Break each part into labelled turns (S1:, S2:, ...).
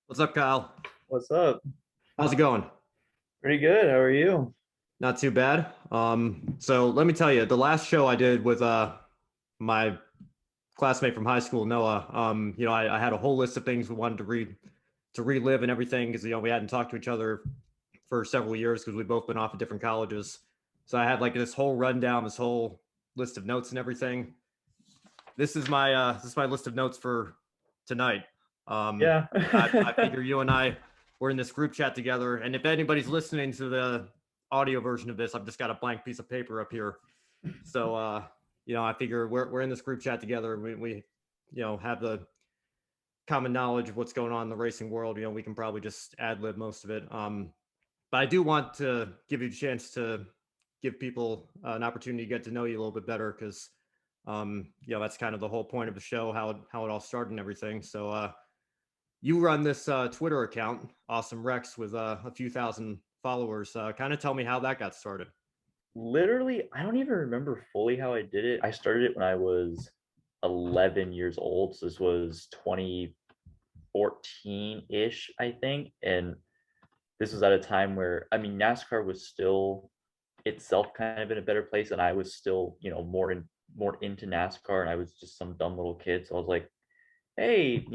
S1: What's up, Kyle?
S2: What's up?
S1: How's it going?
S2: Pretty good. How are you?
S1: Not too bad. So let me tell you, the last show I did with my classmate from high school, Noah. I had a whole list of things we wanted to relive and everything because we hadn't talked to each other for several years because we've both been off at different colleges. So I had like this whole rundown, this whole list of notes and everything. This is my list of notes for tonight.
S2: Yeah.
S1: I figure you and I were in this group chat together, and if anybody's listening to the audio version of this, I've just got a blank piece of paper up here. So I figure we're in this group chat together. We have the common knowledge of what's going on in the racing world. We can probably just ad lib most of it. But I do want to give you a chance to give people an opportunity to get to know you a little bit better because that's kind of the whole point of the show, how it all started and everything. So you run this Twitter account, Awesome Rex, with a few thousand followers. Kind of tell me how that got started.
S2: Literally, I don't even remember fully how I did it. I started it when I was 11 years old. So this was 2014-ish, I think. And this was at a time where, I mean, NASCAR was still itself kind of in a better place. And I was still, more into NASCAR. And I was just some dumb little kid. So I was like, hey,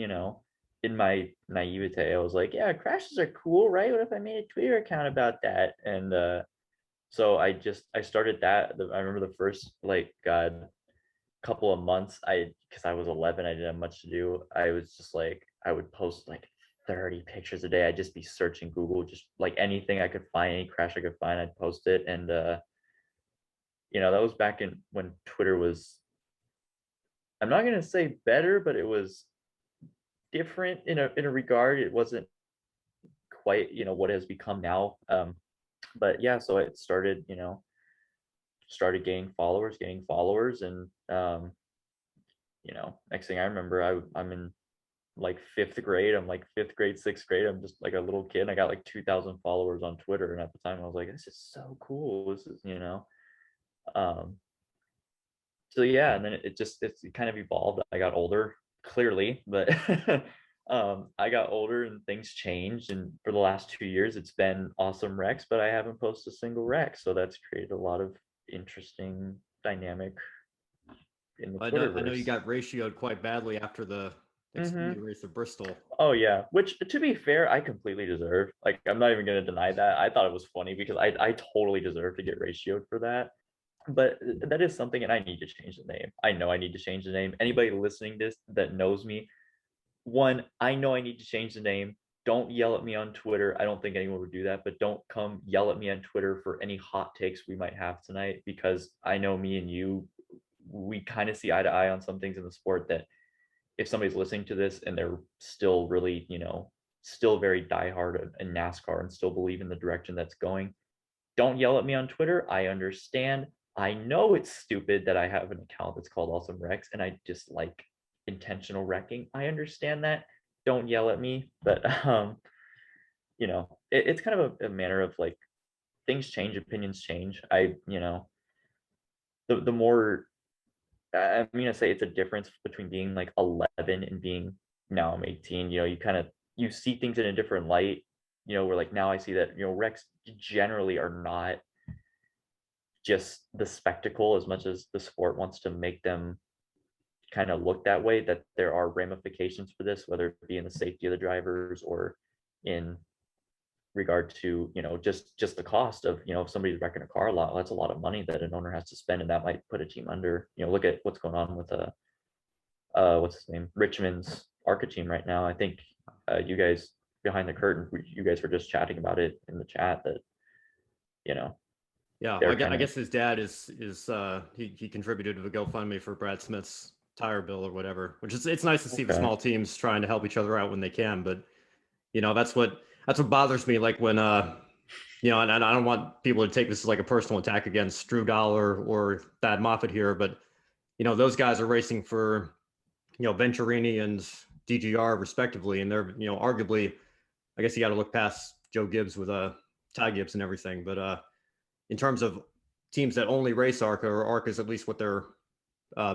S2: in my naivete, I was like, yeah, crashes are cool, right? What if I made a Twitter account about that? And so I started that. I remember the first like God couple of months, because I was 11, I didn't have much to do. I was just like I would post like 30 pictures a day. I'd just be searching Google, just like anything I could find, any crash I could find, I'd post it. And that was back in when Twitter was, I'm not gonna say better, but it was different in a regard. It wasn't quite what it has become now. But yeah, so it started, started gaining followers, and next thing I remember, I'm in like fifth grade. I'm like fifth grade, sixth grade. I'm just like a little kid. And I got like 2,000 followers on Twitter, and at the time I was like, this is so cool. This is um. So yeah, and then it kind of evolved. I got older, clearly, but I got older and things changed. And for the last 2 years, it's been Awesome Rex, but I haven't posted a single Rex. So that's created a lot of interesting dynamic in the
S1: I know you
S2: Twitterverse.
S1: got ratioed quite badly after the
S2: Hmm.
S1: Xfinity race of Bristol.
S2: Oh yeah, which to be fair, I completely deserve. Like I'm not even gonna deny that. I thought it was funny because I totally deserve to get ratioed for that. But that is something, and I need to change the name. I know I need to change the name. Anybody listening to this that knows me, one, I know I need to change the name. Don't yell at me on Twitter. I don't think anyone would do that, but don't come yell at me on Twitter for any hot takes we might have tonight, because I know me and you, we kind of see eye to eye on some things in the sport that if somebody's listening to this and they're still really, still very diehard in NASCAR and still believe in the direction that's going, don't yell at me on Twitter. I understand. I know it's stupid that I have an account that's called Awesome Rex and I dislike intentional wrecking. I understand that. Don't yell at me. But it's kind of a manner of like things change, opinions change. The more I'm gonna say it's a difference between being like 11 and being now I'm 18. You see things in a different light. Where like now I see that Rex generally are not just the spectacle as much as the sport wants to make them kind of look that way, that there are ramifications for this, whether it be in the safety of the drivers or in regard to just the cost of if somebody's wrecking a car a lot. That's a lot of money that an owner has to spend, and that might put a team under. Look at what's going on with what's his name, Richmond's ARCA team right now. I think you guys behind the curtain, you guys were just chatting about it in the chat that you know
S1: Yeah,
S2: they're
S1: I
S2: kind of
S1: guess his dad is he contributed to the GoFundMe for Brad Smith's tire bill or whatever, which is it's nice to see the
S2: okay.
S1: small teams trying to help each other out when they can. But that's what bothers me. Like when and I don't want people to take this as like a personal attack against Drew Dollar or Thad Moffitt here, but those guys are racing for Venturini and DGR respectively, and they're arguably, I guess you got to look past Joe Gibbs with Ty Gibbs and everything, but in terms of teams that only race ARCA, or ARCA is at least what they're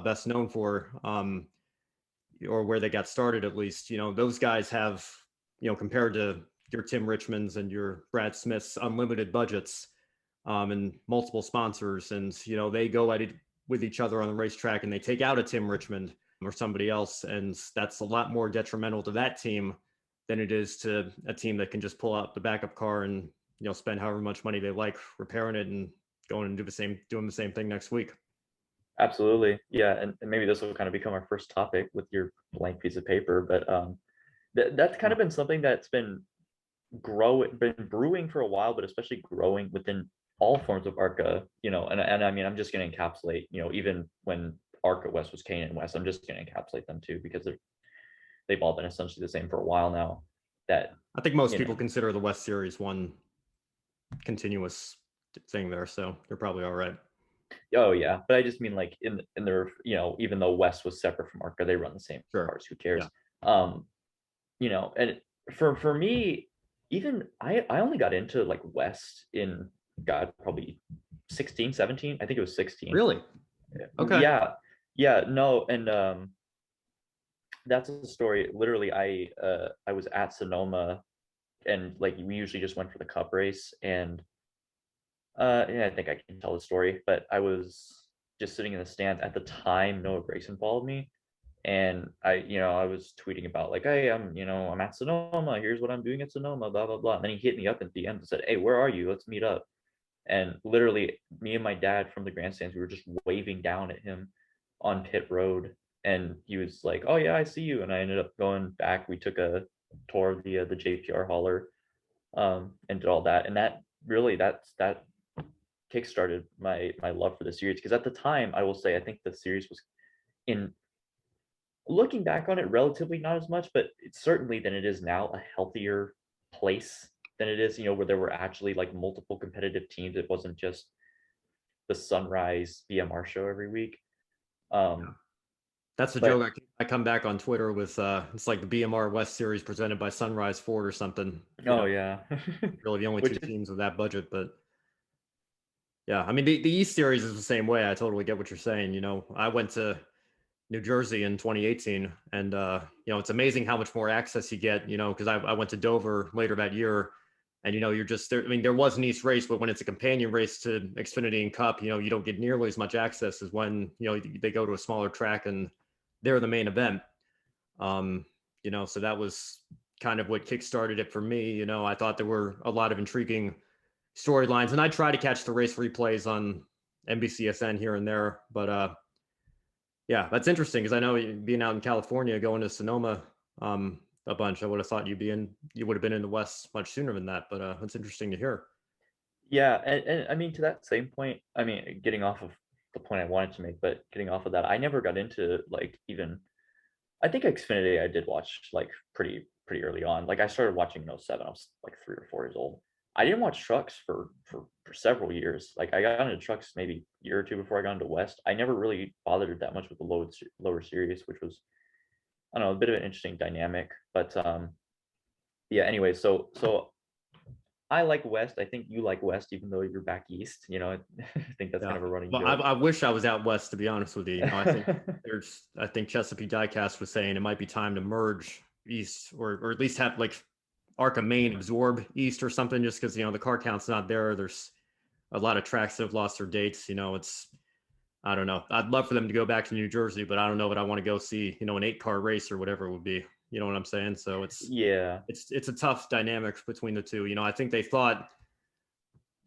S1: best known for, or where they got started at least, those guys have compared to your Tim Richmonds and your Brad Smiths unlimited budgets, and multiple sponsors, and they go at it with each other on the racetrack and they take out a Tim Richmond or somebody else, and that's a lot more detrimental to that team than it is to a team that can just pull out the backup car and spend however much money they like repairing it and going and doing the same thing next week.
S2: Absolutely. Yeah. And maybe this will kind of become our first topic with your blank piece of paper, but that's kind of been something that's been brewing for a while, but especially growing within all forms of ARCA, and I mean, I'm just going to encapsulate, even when ARCA West was Kane and West, I'm just going to encapsulate them too, because they've all been essentially the same for a while now. That
S1: I think most people consider the West Series one continuous thing there, so they're probably all right.
S2: Oh yeah, but I just mean like in their, even though West was separate from ARCA, they run the same cars. Who cares? Yeah. And for me, even I only got into like West in probably 16, 17. I think it was 16.
S1: Really? Okay.
S2: Yeah, no, and that's a story. Literally, I was at Sonoma, and like we usually just went for the cup race, and yeah, I think I can tell the story, but I was just sitting in the stands at the time. Noah Grayson followed me, and I was tweeting about like, hey, I'm at Sonoma. Here's what I'm doing at Sonoma. Blah blah blah. And then he hit me up at the end and said, hey, where are you? Let's meet up. And literally, me and my dad from the grandstands, we were just waving down at him on pit road, and he was like, oh yeah, I see you. And I ended up going back. We took a tour of the JPR hauler, and did all that. And that really that kickstarted my love for the series, because at the time, I will say, I think the series was, in looking back on it, relatively not as much, but it's certainly than it is now, a healthier place than it is, where there were actually like multiple competitive teams. It wasn't just the Sunrise BMR show every week.
S1: That's the joke. I come back on Twitter with it's like the BMR West Series presented by Sunrise Ford or something.
S2: Yeah.
S1: Really the only two teams with that budget, but yeah, I mean the East Series is the same way. I totally get what you're saying. I went to New Jersey in 2018, and it's amazing how much more access you get. Because I went to Dover later that year, and you're just there. I mean, there was an East race, but when it's a companion race to Xfinity and Cup, you don't get nearly as much access as when they go to a smaller track and they're the main event. So that was kind of what kickstarted it for me. I thought there were a lot of intriguing storylines, and I try to catch the race replays on NBCSN here and there, but yeah, that's interesting, because I know being out in California, going to Sonoma a bunch, I would have thought you would have been in the West much sooner than that, but that's interesting to hear.
S2: Yeah, and I mean, to that same point, I mean, getting off of the point I wanted to make, but getting off of that, I never got into like, even, I think Xfinity I did watch like pretty early on. Like I started watching in 07. I was like 3 or 4 years old. I didn't watch trucks for several years. Like I got into trucks maybe a year or two before I got into West. I never really bothered that much with the lower series, which was, I don't know, a bit of an interesting dynamic. But yeah, anyway, so I like West. I think you like West, even though you're back East. I think that's kind of a running joke.
S1: I wish I was out West, to be honest with you. I think Chesapeake Diecast was saying it might be time to merge East, or at least have like ARCA Main absorb East or something, just because the car count's not there. There's a lot of tracks that have lost their dates. It's, I don't know. I'd love for them to go back to New Jersey, but I don't know that I want to go see an 8-car race or whatever it would be. You know what I'm saying? So it's a tough dynamic between the two. I think they thought,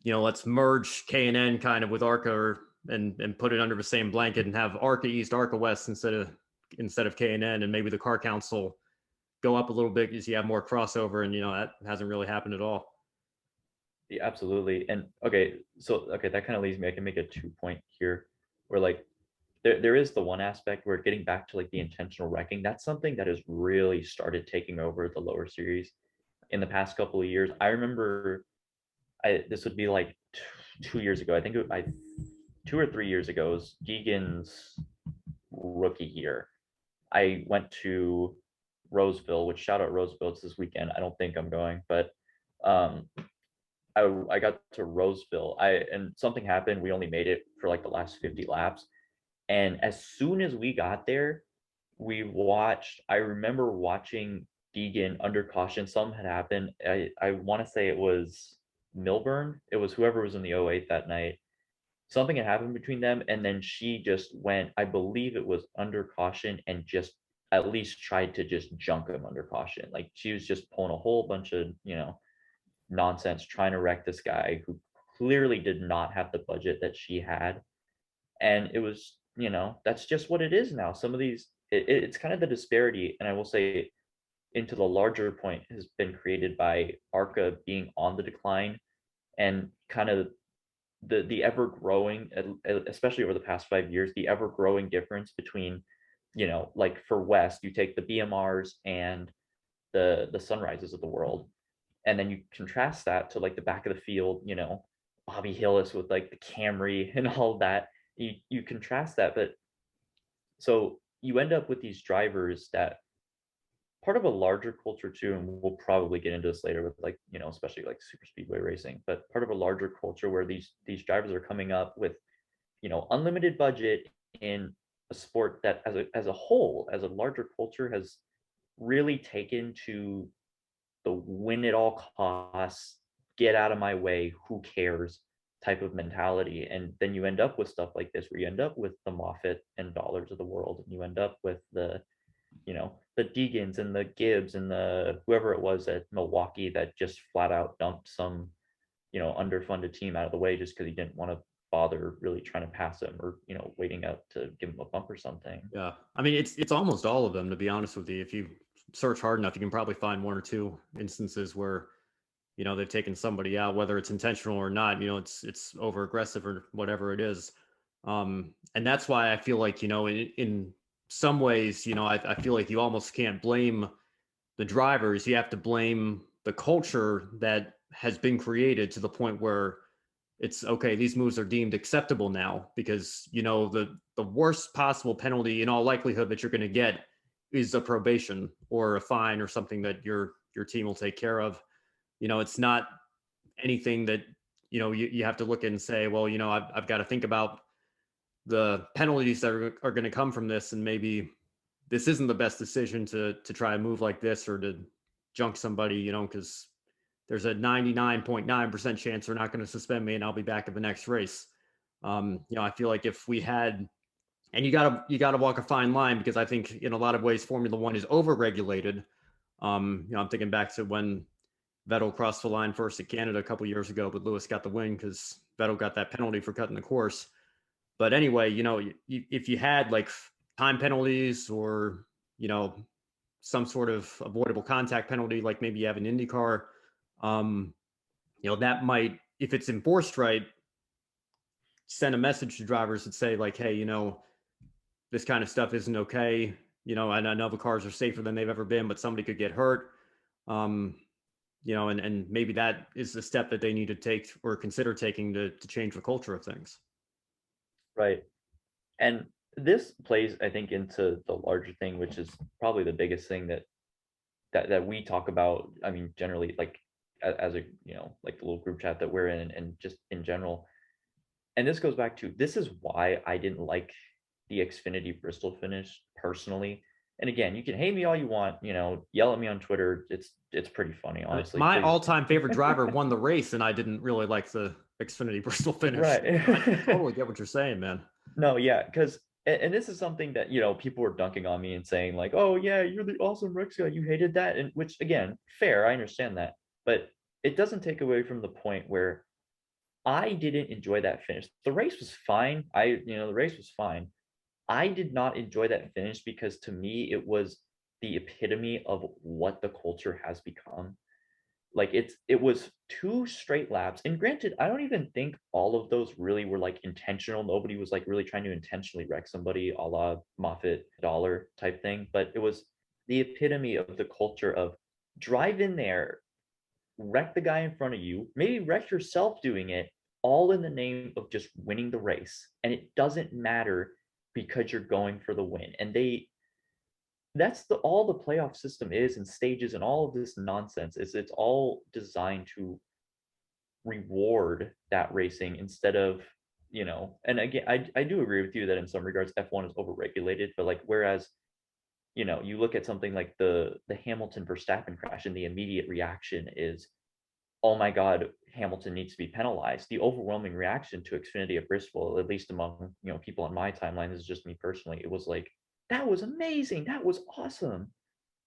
S1: let's merge K&N kind of with ARCA, and put it under the same blanket and have ARCA East, ARCA West instead of K&N, and maybe the car council go up a little bit because you have more crossover, and that hasn't really happened at all.
S2: Yeah, absolutely. And okay, that kind of leads me, I can make a 2-point here, where like there is the one aspect where, getting back to like the intentional wrecking, that's something that has really started taking over the lower series in the past couple of years. I remember, this would be like 2 years ago. I think 2 or 3 years ago, it was Deegan's rookie year. I went to Roseville, which, shout out Roseville, it's this weekend. I don't think I'm going, but I got to Roseville. And something happened. We only made it for like the last 50 laps. And as soon as we got there, I remember watching Deegan under caution. Something had happened. I want to say it was Milburn. It was whoever was in the '08 that night. Something had happened between them, and then she just went, I believe it was under caution, and just at least tried to just junk him under caution. Like she was just pulling a whole bunch of, nonsense, trying to wreck this guy who clearly did not have the budget that she had. And it was, that's just what it is now. Some of these, it's kind of the disparity. And I will say, into the larger point, has been created by ARCA being on the decline, and kind of the ever growing, especially over the past 5 years, the ever growing difference between, like for West, you take the BMRs and the Sunrises of the world, and then you contrast that to like the back of the field, Bobby Hillis with like the Camry and all that. You contrast that, but so you end up with these drivers that part of a larger culture too, and we'll probably get into this later with like, especially like super speedway racing, but part of a larger culture where these drivers are coming up with, unlimited budget in a sport that as a whole, as a larger culture, has really taken to the win at all costs, get out of my way, who cares type of mentality. And then you end up with stuff like this, where you end up with the Moffitt and Dollars of the world, and you end up with the Deegans and the Gibbs and the whoever it was at Milwaukee that just flat out dumped some, underfunded team out of the way just because he didn't want to bother really trying to pass him, or, waiting up to give him a bump or something.
S1: Yeah. I mean, it's almost all of them, to be honest with you. If you search hard enough, you can probably find one or two instances where, they've taken somebody out, whether it's intentional or not. It's over aggressive or whatever it is. And that's why I feel like, in some ways, I feel like you almost can't blame the drivers. You have to blame the culture that has been created to the point where it's okay, these moves are deemed acceptable now, because the worst possible penalty in all likelihood that you're going to get is a probation or a fine or something that your team will take care of. It's not anything that you have to look and say, well, I've got to think about the penalties that are going to come from this, and maybe this isn't the best decision to try a move like this, or to junk somebody, because there's a 99.9% chance they're not going to suspend me and I'll be back at the next race. I feel like if we had, and you gotta walk a fine line, because I think in a lot of ways Formula One is overregulated. I'm thinking back to when Vettel crossed the line first at Canada a couple years ago, but Lewis got the win because Vettel got that penalty for cutting the course. But anyway, if you had like time penalties, or some sort of avoidable contact penalty, like maybe you have an IndyCar, that might, if it's enforced right, send a message to drivers that say like, hey, this kind of stuff isn't okay. And I know the cars are safer than they've ever been, but somebody could get hurt. And maybe that is the step that they need to take or consider taking to change the culture of things.
S2: Right. And this plays, I think, into the larger thing, which is probably the biggest thing that we talk about. I mean, generally, like as a, like the little group chat that we're in, and just in general. And this goes back to, this is why I didn't like the Xfinity Bristol finish personally. And again, you can hate me all you want, yell at me on Twitter. It's pretty funny, honestly.
S1: My
S2: Please.
S1: all-time favorite driver won the race, and I didn't really like the Xfinity Bristol finish.
S2: Right.
S1: I totally get what you're saying, man.
S2: No, yeah, because and this is something that, people were dunking on me and saying like, oh yeah, you're the awesome Rex guy, you hated that, and which, again, fair, I understand that, but it doesn't take away from the point where I didn't enjoy that finish. The race was fine. The race was fine. I did not enjoy that finish because to me it was the epitome of what the culture has become. Like it was two straight laps. And granted, I don't even think all of those really were like intentional. Nobody was like really trying to intentionally wreck somebody, a la Moffitt Dollar type thing. But it was the epitome of the culture of drive in there, wreck the guy in front of you, maybe wreck yourself doing it, all in the name of just winning the race. And it doesn't matter because you're going for the win. And that's all the playoff system is, and stages and all of this nonsense is, it's all designed to reward that racing instead of, and again, I do agree with you that in some regards F1 is overregulated, but like, whereas you look at something like the Hamilton Verstappen crash, and the immediate reaction is, oh my God, Hamilton needs to be penalized. The overwhelming reaction to Xfinity at Bristol, at least among people on my timeline, this is just me personally, it was like, that was amazing, that was awesome.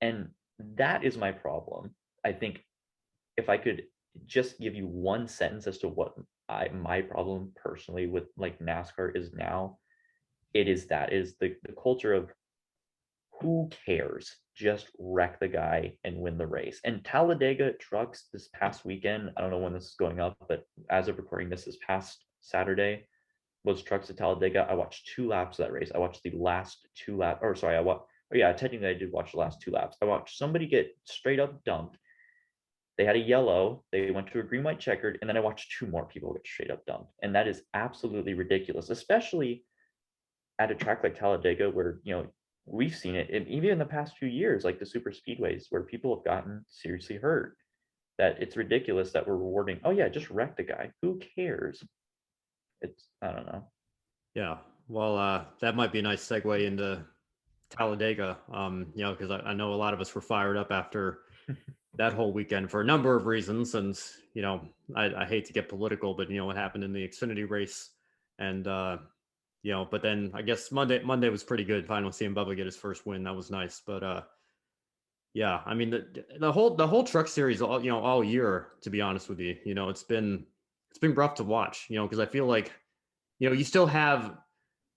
S2: And that is my problem. I think if I could just give you one sentence as to what my problem personally with like NASCAR is now, it is the culture of who cares? Just wreck the guy and win the race. And Talladega trucks this past weekend, I don't know when this is going up, but as of recording this past Saturday was trucks at Talladega. I watched 2 laps of that race. I watched the last 2 laps, or sorry, yeah, technically I did watch the last 2 laps. I watched somebody get straight up dumped. They had a yellow, they went to a green, white, checkered, and then I watched 2 more people get straight up dumped. And that is absolutely ridiculous, especially at a track like Talladega where, we've seen it, and even in the past few years, like the super speedways where people have gotten seriously hurt, that it's ridiculous that we're rewarding, oh yeah, just wreck the guy. Who cares? I don't know.
S1: Yeah. Well, that might be a nice segue into Talladega. Because I know a lot of us were fired up after that whole weekend for a number of reasons. And, I hate to get political, but, what happened in the Xfinity race. And, but then I guess Monday was pretty good. Finally seeing Bubba get his first win. That was nice. But, yeah, I mean, the whole truck series all year, to be honest with you, it's been rough to watch, because I feel like, you still have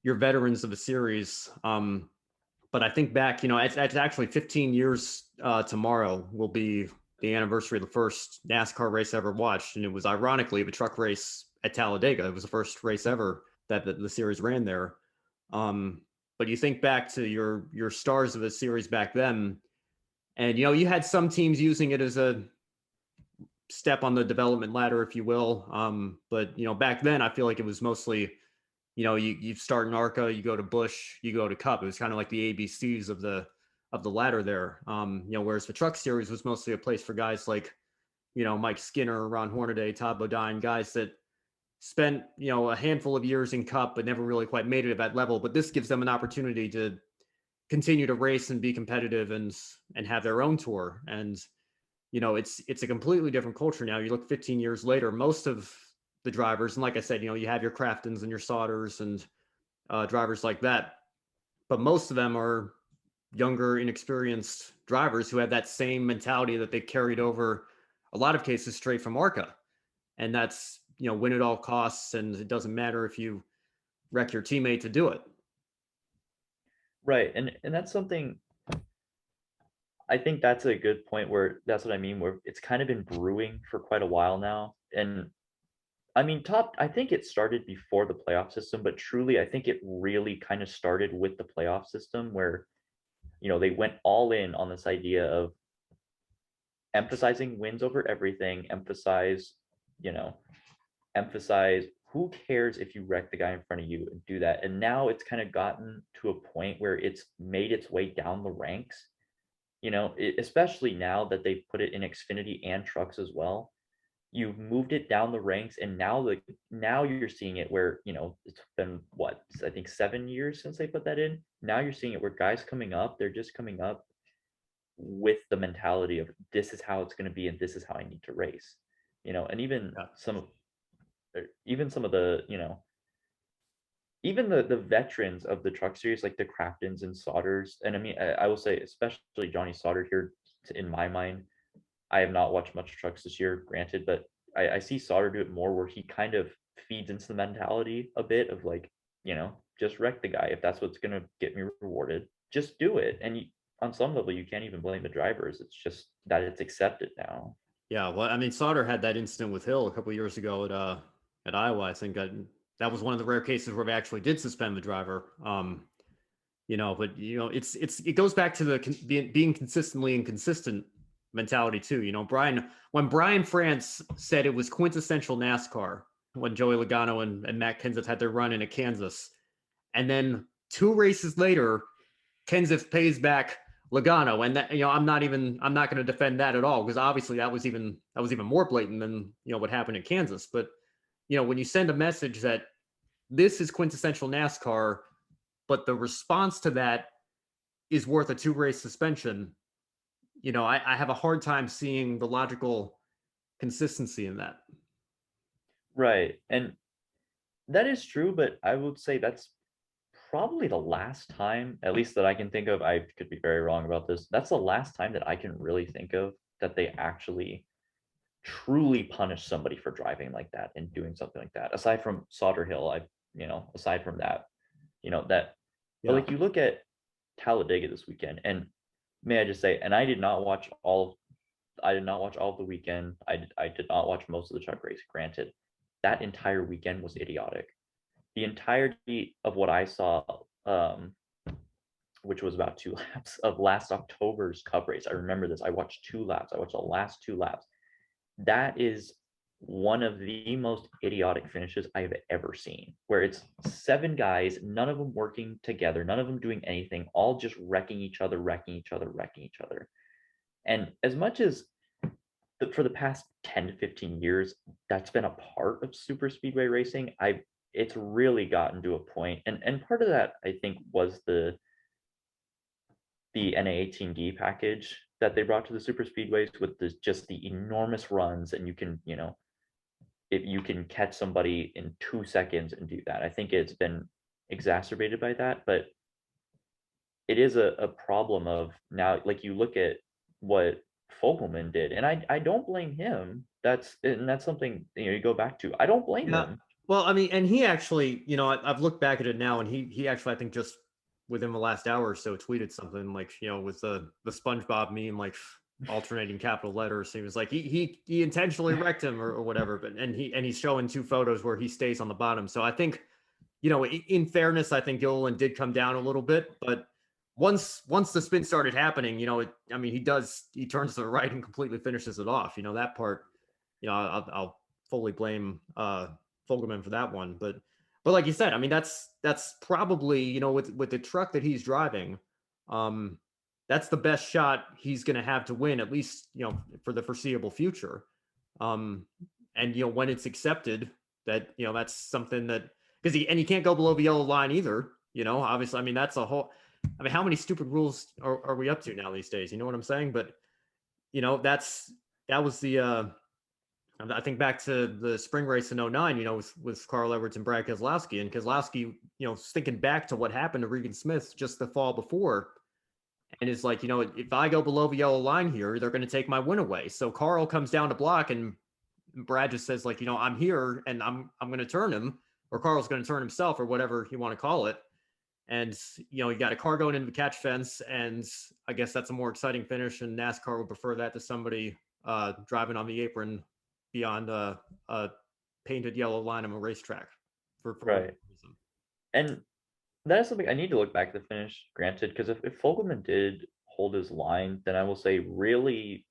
S1: your veterans of the series. But I think back, it's actually 15 years tomorrow will be the anniversary of the first NASCAR race I ever watched. And it was ironically the truck race at Talladega. It was the first race ever that the series ran there. But you think back to your stars of the series back then, and, you had some teams using it as a step on the development ladder, if you will. But, back then I feel like it was mostly, you start in ARCA, you go to Busch, you go to Cup. It was kind of like the ABCs of the ladder there. Whereas the truck series was mostly a place for guys like, Mike Skinner, Ron Hornaday, Todd Bodine, guys that spent, a handful of years in Cup, but never really quite made it at that level. But this gives them an opportunity to continue to race and be competitive and have their own tour. And, it's a completely different culture now. You look 15 years later, most of the drivers, and like I said, you have your Craftons and your Sodders and drivers like that, but most of them are younger, inexperienced drivers who have that same mentality that they carried over, a lot of cases, straight from ARCA. And that's, win at all costs, and it doesn't matter if you wreck your teammate to do it.
S2: Right. And that's something, I think that's a good point, where that's what I mean, where it's kind of been brewing for quite a while now. And I mean, I think it started before the playoff system, but truly, I think it really kind of started with the playoff system where, they went all in on this idea of emphasizing wins over everything, you know, emphasize who cares if you wreck the guy in front of you, and do that. And now it's kind of gotten to a point where it's made its way down the ranks, especially now that they've put it in Xfinity and trucks as well. You've moved it down the ranks, and now you're seeing it where, it's been what, I think 7 years since they put that in. Now you're seeing it where guys coming up, they're just coming up with the mentality of, this is how it's going to be and this is how I need to race. And
S1: Yeah.
S2: even some of the, even the veterans of the truck series, like the Craftons and Sodders. And I mean, I will say, especially Johnny Sauter here, in my mind, I have not watched much trucks this year, granted, but I see Sauter do it more, where he kind of feeds into the mentality a bit of like, just wreck the guy. If that's what's going to get me rewarded, just do it. And on some level, you can't even blame the drivers. It's just that it's accepted now.
S1: Yeah, well, I mean, Sauter had that incident with Hill a couple of years ago at Iowa. I think that was one of the rare cases where they actually did suspend the driver. But it goes back to the being consistently inconsistent mentality too. When Brian France said it was quintessential NASCAR when Joey Logano and Matt Kenseth had their run in at Kansas, and then 2 races later, Kenseth pays back Logano, and that, I'm not going to defend that at all, because obviously that was even more blatant than what happened in Kansas. But when you send a message that this is quintessential NASCAR, but the response to that is worth a 2 race suspension, I have a hard time seeing the logical consistency in that.
S2: Right. And that is true, but I would say that's probably the last time, at least that I can think of. I could be very wrong about this. That's the last time that I can really think of that they actually truly punish somebody for driving like that and doing something like that. Aside from Hill, aside from that, that, but
S1: Yeah.
S2: like you look at Talladega this weekend, and may I just say, and I did not watch all of the weekend. I did not watch most of the truck race. Granted, that entire weekend was idiotic. The entirety of what I saw, um, which was about 2 laps of last October's Cup race. I remember this. I watched 2 laps. I watched the last 2 laps. That is one of the most idiotic finishes I've ever seen, where it's 7 guys, none of them working together, none of them doing anything, all just wrecking each other, wrecking each other, wrecking each other. And as much as for the past 10 to 15 years, that's been a part of super speedway racing, it's really gotten to a point, and part of that I think was the NA18D package that they brought to the super speedways with just the enormous runs, and you can, if you can catch somebody in 2 seconds and do that. I think it's been exacerbated by that, but it is a problem of now, like you look at what Fogelman did, and I don't blame him. That's something, you go back to. I don't blame
S1: Yeah.
S2: him.
S1: Well, I mean, and he actually, I've looked back at it now, and he actually, I think, just within the last hour or so, tweeted something like, with the SpongeBob meme, like alternating capital letters. He was like, he intentionally wrecked him or whatever, but and he's showing 2 photos where he stays on the bottom. So I think, in fairness, I think Gilliland did come down a little bit, but once the spin started happening, I mean, he turns to the right and completely finishes it off. That part, I'll fully blame Fogelman for that one. But like you said, I mean, that's probably, with the truck that he's driving, that's the best shot he's going to have to win, at least, for the foreseeable future. Um, and when it's accepted that, that's something that, because he can't go below the yellow line either. Obviously, I mean, that's a whole. I mean, how many stupid rules are we up to now these days? You know what I'm saying? But that was the I think back to the spring race in '09, with Carl Edwards and Brad Keselowski. And Keselowski, thinking back to what happened to Regan Smith just the fall before, and it's like, if I go below the yellow line here, they're going to take my win away. So Carl comes down to block, and Brad just says, like, I'm here and I'm going to turn him, or Carl's going to turn himself, or whatever you want to call it. And, you got a car going into the catch fence, and I guess that's a more exciting finish, and NASCAR would prefer that to somebody driving on the apron beyond a painted yellow line on a racetrack for whatever
S2: Right.
S1: reason.
S2: And that is something I need to look back to the finish, granted, because if Fogelman did hold his line, then I will say really,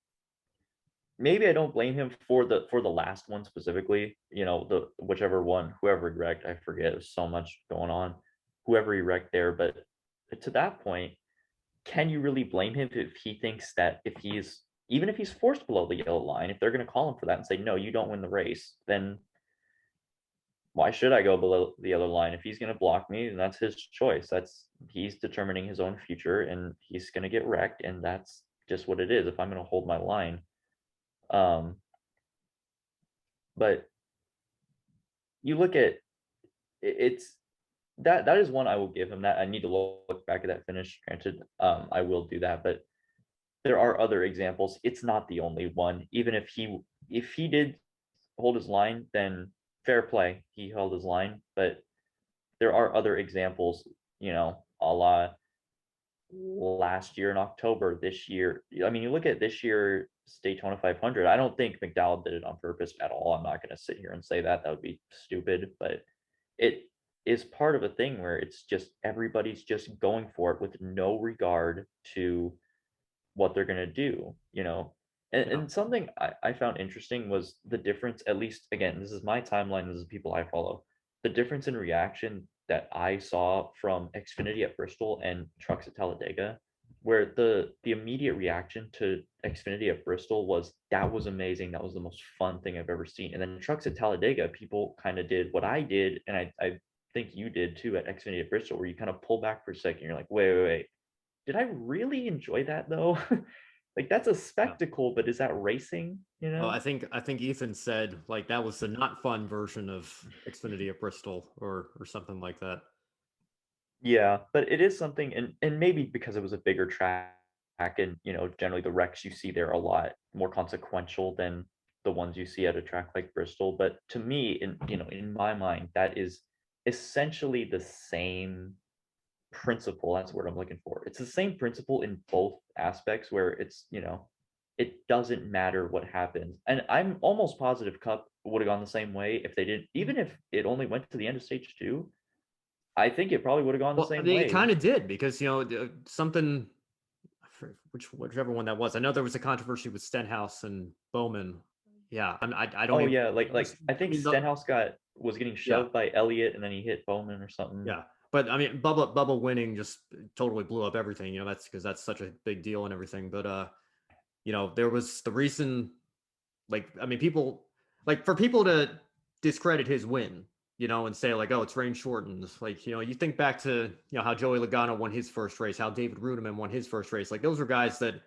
S2: maybe I don't blame him for the last one specifically. The whichever one, whoever he wrecked, I forget. There's so much going on. Whoever he wrecked there, but to that point, can you really blame him if he thinks that even if he's forced below the yellow line, if they're going to call him for that and say no, you don't win the race, then why should I go below the yellow line? If he's going to block me, then that's his choice. He's determining his own future, and he's going to get wrecked, and that's just what it is. If I'm going to hold my line. But you look at it's that is one I will give him. That I need to look back at that finish. Granted, I will do that, but there are other examples. It's not the only one. Even if he did hold his line, then fair play. He held his line, but there are other examples, a la last year in October, this year. I mean, you look at this year's Daytona 500. I don't think McDowell did it on purpose at all. I'm not going to sit here and say that. That would be stupid, but it is part of a thing where it's just everybody's just going for it with no regard to what they're going to do,
S1: Yeah.
S2: And something I found interesting was the difference, at least again, this is my timeline, this is people I follow, the difference in reaction that I saw from Xfinity at Bristol and trucks at Talladega, where the immediate reaction to Xfinity at Bristol was that was amazing, that was the most fun thing I've ever seen. And then trucks at Talladega, people kind of did what I did, and I think you did too at Xfinity at Bristol, where you kind of pull back for a second, you're like, wait, did I really enjoy that though? Like that's a
S1: Yeah.
S2: spectacle, but is that racing? You
S1: Oh,
S2: know?
S1: I think Ethan said like that was the not fun version of Xfinity at Bristol or something like that.
S2: Yeah, but it is something, and maybe because it was a bigger track, and generally the wrecks you see there are a lot more consequential than the ones you see at a track like Bristol. But to me, in my mind, that is essentially the same principle. That's what I'm looking for. It's the same principle in both aspects where it doesn't matter what happens. And I'm almost positive Cup would have gone the same way if they did, even if it only went to the end of stage two. I think it probably would have gone the
S1: Well, I
S2: same
S1: mean, it
S2: way.
S1: kind of did because something whichever one that was. I know there was a controversy with Stenhouse and Bowman. Yeah, I don't
S2: Oh
S1: even.
S2: yeah,
S1: It was,
S2: I
S1: I
S2: think
S1: mean,
S2: Stenhouse was getting
S1: yeah,
S2: shoved by Elliott and then he hit Bowman or something.
S1: yeah. But I mean, Bubba winning just totally blew up everything. That's because that's such a big deal and everything. But there was the reason. Like, I mean, for people to discredit his win, and say like, oh, it's rain shortened. Like, you think back to how Joey Logano won his first race, how David Rudiman won his first race. Like, those were guys that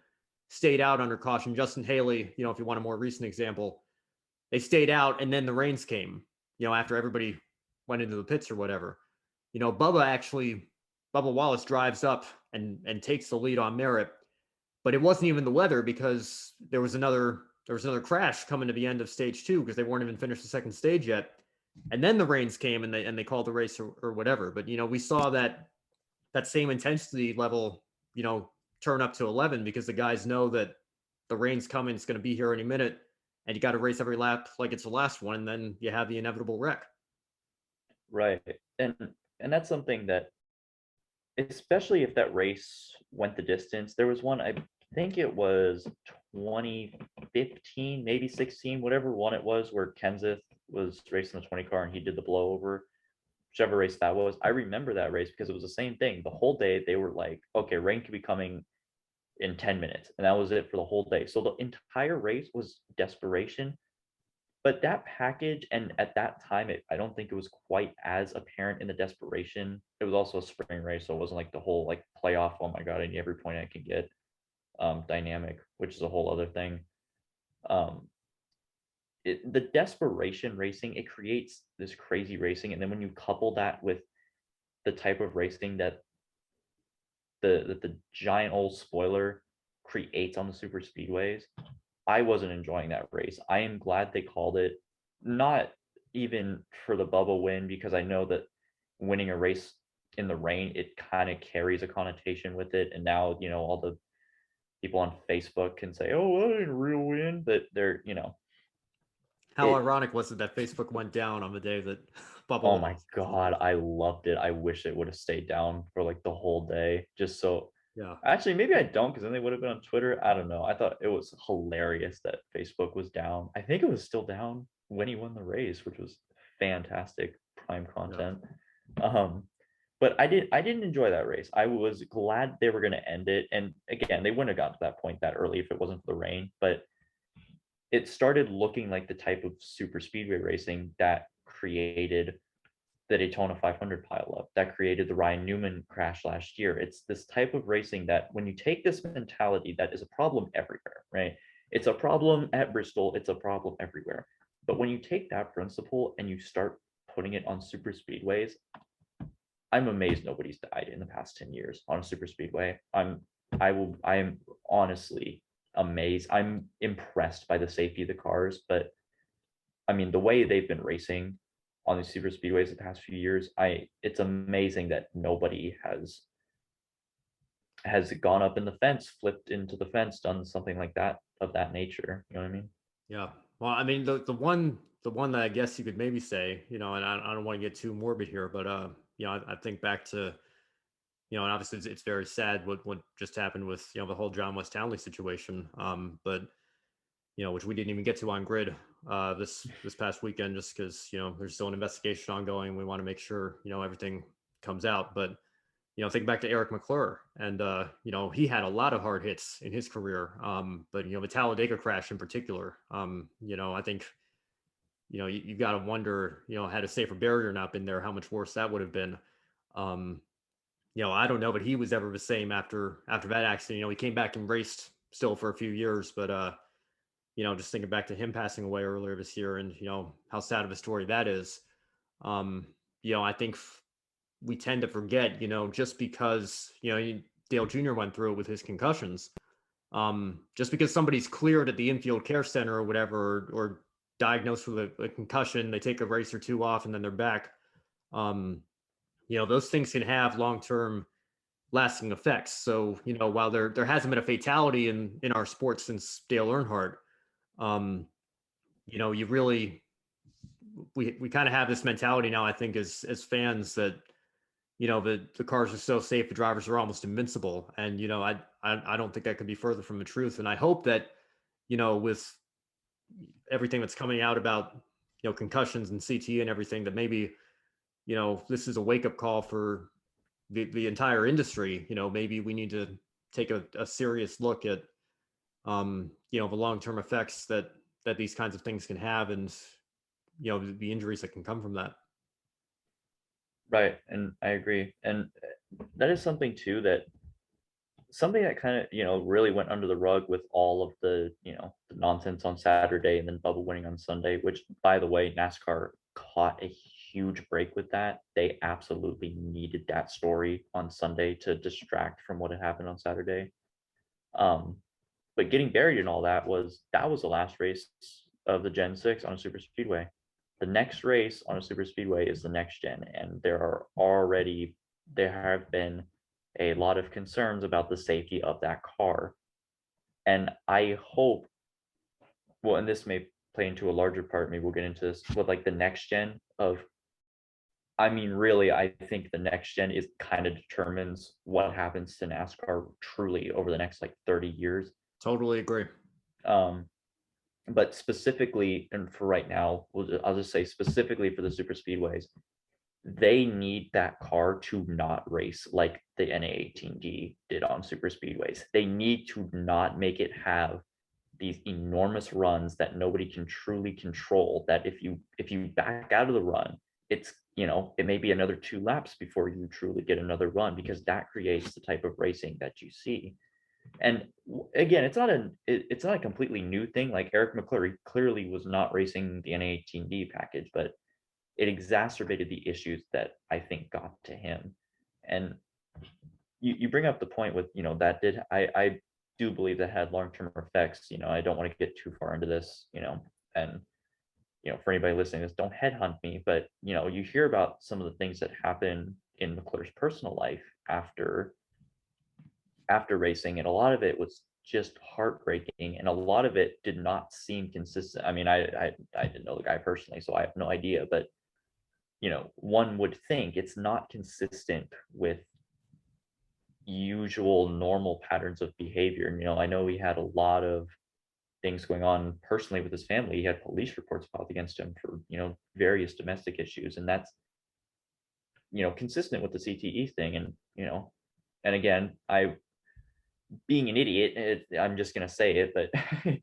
S1: stayed out under caution. Justin Haley, if you want a more recent example, they stayed out, and then the rains came. After everybody went into the pits or whatever. Bubba Wallace drives up and takes the lead on merit, but it wasn't even the weather because there was another crash coming to the end of stage two because they weren't even finished the second stage yet, and then the rains came and they called the race or whatever. But we saw that same intensity level turn up to 11 because the guys know that the rain's coming, it's going to be here any minute, and you got to race every lap like it's the last one, and then you have the inevitable wreck.
S2: Right. And and that's something that, especially if that race went the distance. There was one, I think it was 2015, maybe 16, whatever one it was, where Kenseth was racing the 20 car and he did the blowover, whichever race that was. I remember that race because it was the same thing. The whole day they were like, okay, rain could be coming in 10 minutes. And that was it for the whole day. So the entire race was desperation. But that package, and at that time, I don't think it was quite as apparent in the desperation. It was also a spring race, so it wasn't like the whole like playoff. Oh my god, I need every point I can get. Dynamic, which is a whole other thing. Um, the desperation racing, it creates this crazy racing, and then when you couple that with the type of racing that the giant old spoiler creates on the super speedways, I wasn't enjoying that race. I am glad they called it, not even for the Bubba win, because I know that winning a race in the rain, it kind of carries a connotation with it. And now, all the people on Facebook can say, oh, well, that ain't a real win, but
S1: How
S2: it,
S1: ironic was it that Facebook went down on the day that Bubba
S2: oh my
S1: lost?
S2: God, I loved it. I wish it would have stayed down for like the whole day, just so.
S1: Yeah.
S2: Actually, maybe I don't, because then they would have been on Twitter. I don't know. I thought it was hilarious that Facebook was down. I think it was still down when he won the race, which was fantastic prime
S1: Yeah.
S2: content. Um, but I didn't enjoy that race. I was glad they were going to end it. And again, they wouldn't have gotten to that point that early if it wasn't for the rain. But it started looking like the type of super speedway racing that created the Daytona 500 pileup, that created the Ryan Newman crash last year. It's this type of racing that when you take this mentality, that is a problem everywhere, right? It's a problem at Bristol, it's a problem everywhere. But when you take that principle and you start putting it on super speedways, I'm amazed nobody's died in the past 10 years on a super speedway. I am honestly amazed. I'm impressed by the safety of the cars, but I mean, the way they've been racing on these super speedways the past few years, it's amazing that nobody has gone up in the fence, flipped into the fence, done something like that of that nature. You know what I mean?
S1: Yeah. Well, I mean, the one that I guess you could maybe say, and I don't want to get too morbid here, but I think back to, and obviously it's very sad what just happened with the whole John West Townley situation. But which we didn't even get to on grid this past weekend, just because there's still an investigation ongoing. We want to make sure everything comes out, but think back to Eric McClure, and he had a lot of hard hits in his career. But the Talladega crash in particular, I think you got to wonder, had a safer barrier not been there, how much worse that would have been. Um, I don't know, but he was ever the same after that accident. He came back and raced still for a few years, but just thinking back to him passing away earlier this year, and how sad of a story that is. Um, I think we tend to forget, just because Dale Jr. went through it with his concussions. Just because somebody's cleared at the infield care center or whatever, or diagnosed with a concussion, they take a race or two off and then they're back. Um, those things can have long-term lasting effects. So, while there hasn't been a fatality in our sport since Dale Earnhardt, um, you really we kind of have this mentality now, I think, as fans, that the cars are so safe, the drivers are almost invincible, and I don't think that could be further from the truth. And I hope that with everything that's coming out about concussions and CT and everything, that maybe this is a wake up call for the entire industry. Maybe we need to take a serious look at the long term effects that these kinds of things can have, and the injuries that can come from that.
S2: Right, and I agree. And that is something that kind of, really went under the rug with all of the nonsense on Saturday and then Bubba winning on Sunday, which, by the way, NASCAR caught a huge break with that. They absolutely needed that story on Sunday to distract from what had happened on Saturday. Um, but getting buried in all that was the last race of the Gen 6 on a super speedway. The next race on a super speedway is the next gen, and there have been a lot of concerns about the safety of that car. And I hope, well, and this may play into a larger part, maybe we'll get into this with like the next gen of, I mean, really, I think the next gen is kind of determines what happens to NASCAR truly over the next like 30 years.
S1: Totally agree.
S2: Um, but specifically, and for right now, I'll just say specifically for the super speedways, they need that car to not race like the NA18D did on super speedways. They need to not make it have these enormous runs that nobody can truly control. That if you back out of the run, it's it may be another 2 laps before you truly get another run, because that creates the type of racing that you see. And again, it's not a completely new thing. Like Eric McClure clearly was not racing the NA18D package, but it exacerbated the issues that I think got to him. And you bring up the point with that did I do believe that had long-term effects. I don't want to get too far into this, and for anybody listening to this, don't headhunt me, but you hear about some of the things that happen in McClure's personal life after racing, and a lot of it was just heartbreaking, and a lot of it did not seem consistent. I mean, I didn't know the guy personally, so I have no idea, but one would think it's not consistent with usual normal patterns of behavior. And I know he had a lot of things going on personally with his family. He had police reports filed against him for various domestic issues, and that's consistent with the CTE thing. And and again, I being an idiot, I'm just going to say it, but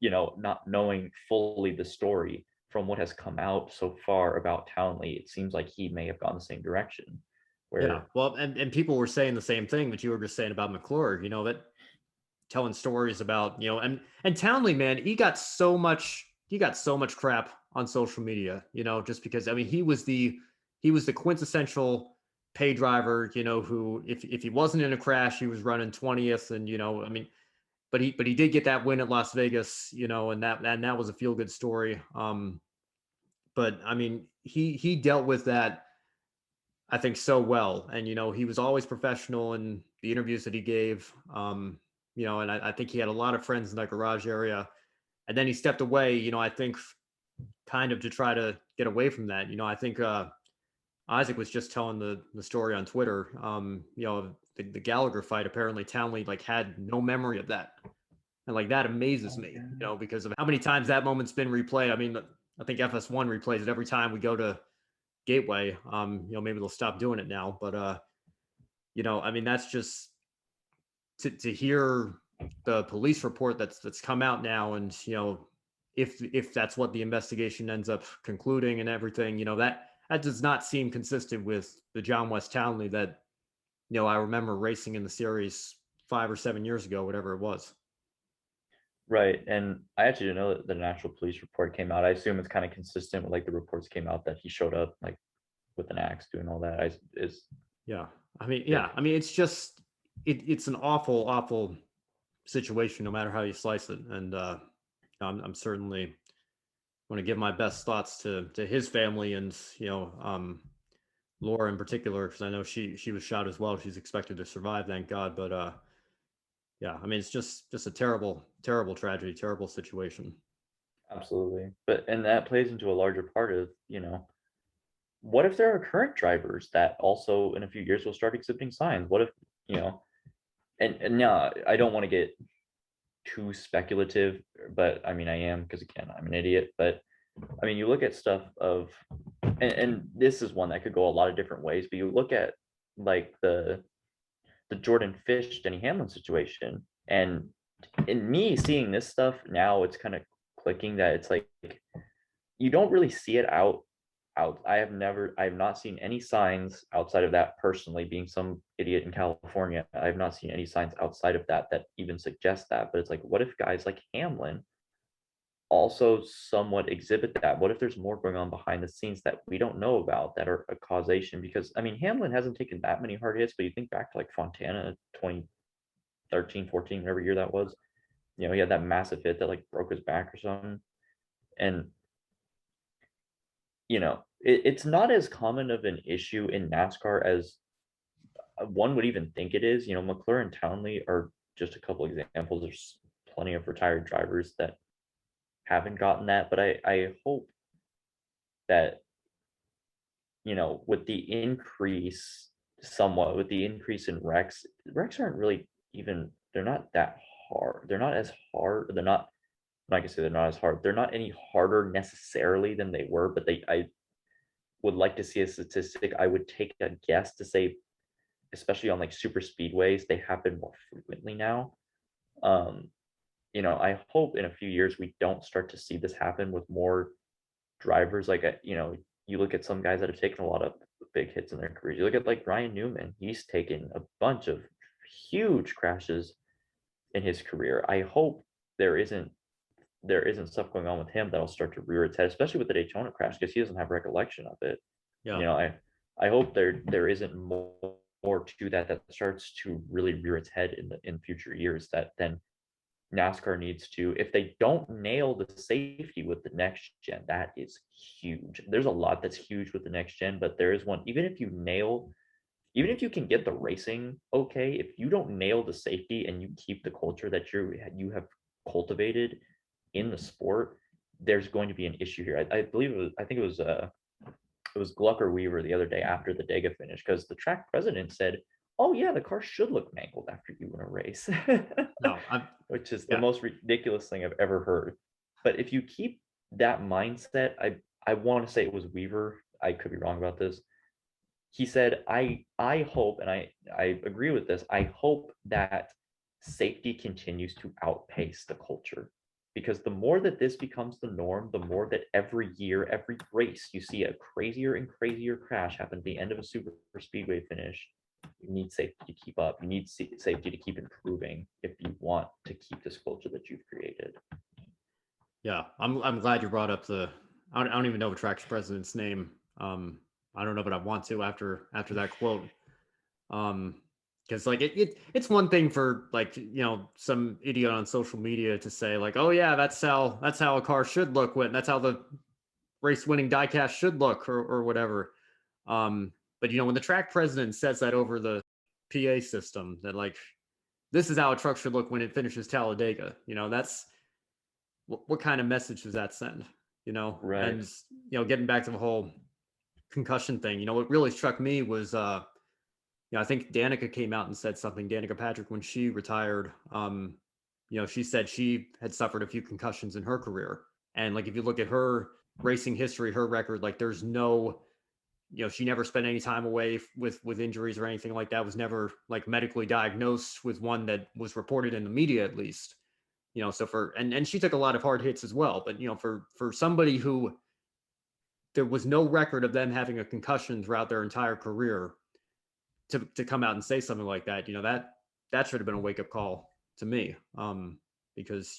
S2: not knowing fully the story from what has come out so far about Townley, it seems like he may have gone the same direction.
S1: Yeah, well, and people were saying the same thing that you were just saying about McClure, that telling stories about, and Townley, man, he got so much crap on social media, just because, I mean, he was the quintessential pay driver, who if he wasn't in a crash, he was running 20th. And I mean, but he did get that win at Las Vegas, and that was a feel good story. But I mean, he dealt with that, I think, so well. And he was always professional in the interviews that he gave. And I think he had a lot of friends in that garage area. And then he stepped away, I think, kind of to try to get away from that. I think Isaac was just telling the story on Twitter. The Gallagher fight, apparently Townley like had no memory of that. And like that amazes me, because of how many times that moment's been replayed. I mean, I think FS1 replays it every time we go to Gateway. Maybe they'll stop doing it now, but I mean, that's just to hear the police report that's come out now, and if that's what the investigation ends up concluding and everything, that does not seem consistent with the John West Townley that I remember racing in the series 5 or 7 years ago, whatever it was.
S2: Right. And I actually didn't know that the National Police report came out. I assume it's kind of consistent with like the reports came out that he showed up like with an axe doing all that.
S1: Yeah.
S2: Yeah,
S1: It's just, it's an awful, awful situation, no matter how you slice it. And I'm certainly want to give my best thoughts to his family and, Laura in particular, because I know she was shot as well. She's expected to survive, thank God. But yeah, it's just a terrible, terrible tragedy, terrible situation.
S2: absolutely. But and that plays into a larger part of, what if there are current drivers that also in a few years will start exhibiting signs? What if, you know, and now I don't want to get too speculative, but I mean I am because again, I'm an idiot, but I mean you look at stuff of and this is one that could go a lot of different ways, but you look at like the Jordan Fish, Denny Hamlin situation. And in me seeing this stuff now, it's kind of clicking that it's like you don't really see it out. I have not seen any signs outside of that personally, being some idiot in California. I have not seen any signs outside of that that even suggest that. But it's like, what if guys like Hamlin also somewhat exhibit that? What if there's more going on behind the scenes that we don't know about that are a causation? Because I mean, Hamlin hasn't taken that many hard hits, but you think back to like Fontana 2013, 14, whatever year that was, he had that massive hit that like broke his back or something. And, it's not as common of an issue in NASCAR as one would even think it is. McClure and Townley are just a couple examples. There's plenty of retired drivers that haven't gotten that, but I hope that with the increase somewhat with the increase in wrecks aren't really even they're not that hard. They're not as hard. I'm not gonna say they're not as hard. They're not any harder necessarily than they were, but I would like to see a statistic. I would take a guess to say, especially on like super speedways, they happen more frequently now. Um, I hope in a few years we don't start to see this happen with more drivers. Like, you look at some guys that have taken a lot of big hits in their careers. You look at like Ryan Newman, he's taken a bunch of huge crashes in his career. I hope there isn't stuff going on with him that'll start to rear its head, especially with the Daytona crash, because he doesn't have recollection of it.
S1: Yeah.
S2: I hope there isn't more to that starts to really rear its head in future years, that then NASCAR needs to, if they don't nail the safety with the next gen, that is huge. There's a lot that's huge with the next gen, but there is one, even if you can get the racing okay, if you don't nail the safety and you keep the culture that you have cultivated in the sport, there's going to be an issue here. I believe I think it was Glucker Weaver the other day after the Dega finish, because the track president said, "Oh yeah, the car should look mangled after you win a race,"
S1: No,
S2: which is the
S1: yeah.
S2: most ridiculous thing I've ever heard. But if you keep that mindset, I want to say it was Weaver. I could be wrong about this. He said, I hope, and I agree with this. I hope that safety continues to outpace the culture, because the more that this becomes the norm, the more that every year, every race, you see a crazier and crazier crash happen at the end of a super speedway finish. You need safety to keep up. You need safety to keep improving if you want to keep this culture that you've created.
S1: Yeah, I'm glad you brought up I don't even know the track's president's name. I don't know, but I want to after that quote. Because like it's one thing for like some idiot on social media to say like, oh yeah, that's how a car should look when that's how the race winning diecast should look or whatever. But when the track president says that over the PA system, that like this is how a truck should look when it finishes Talladega, that's what kind of message does that send?
S2: Right.
S1: And getting back to the whole concussion thing, what really struck me was I think Danica came out and said something, Danica Patrick, when she retired. She said she had suffered a few concussions in her career. And like if you look at her racing history, her record, like there's no, she never spent any time away with injuries or anything like that, was never like medically diagnosed with one that was reported in the media at least. So and she took a lot of hard hits as well. But for somebody who there was no record of them having a concussion throughout their entire career, to come out and say something like that, that should have been a wake up call to me. Because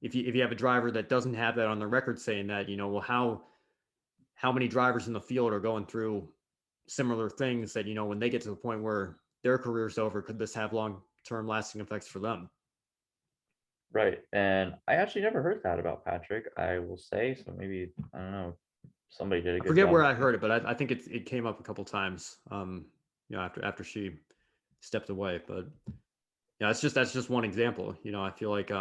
S1: if you have a driver that doesn't have that on the record saying that, well, how many drivers in the field are going through similar things that, when they get to the point where their career's over, could this have long-term lasting effects for them?
S2: Right. And I actually never heard that about Patrick, I will say. So maybe, I don't know, somebody did a
S1: I
S2: good
S1: forget
S2: job.
S1: where I heard it, but I think it came up a couple times, after she stepped away. But yeah, that's just one example. I feel like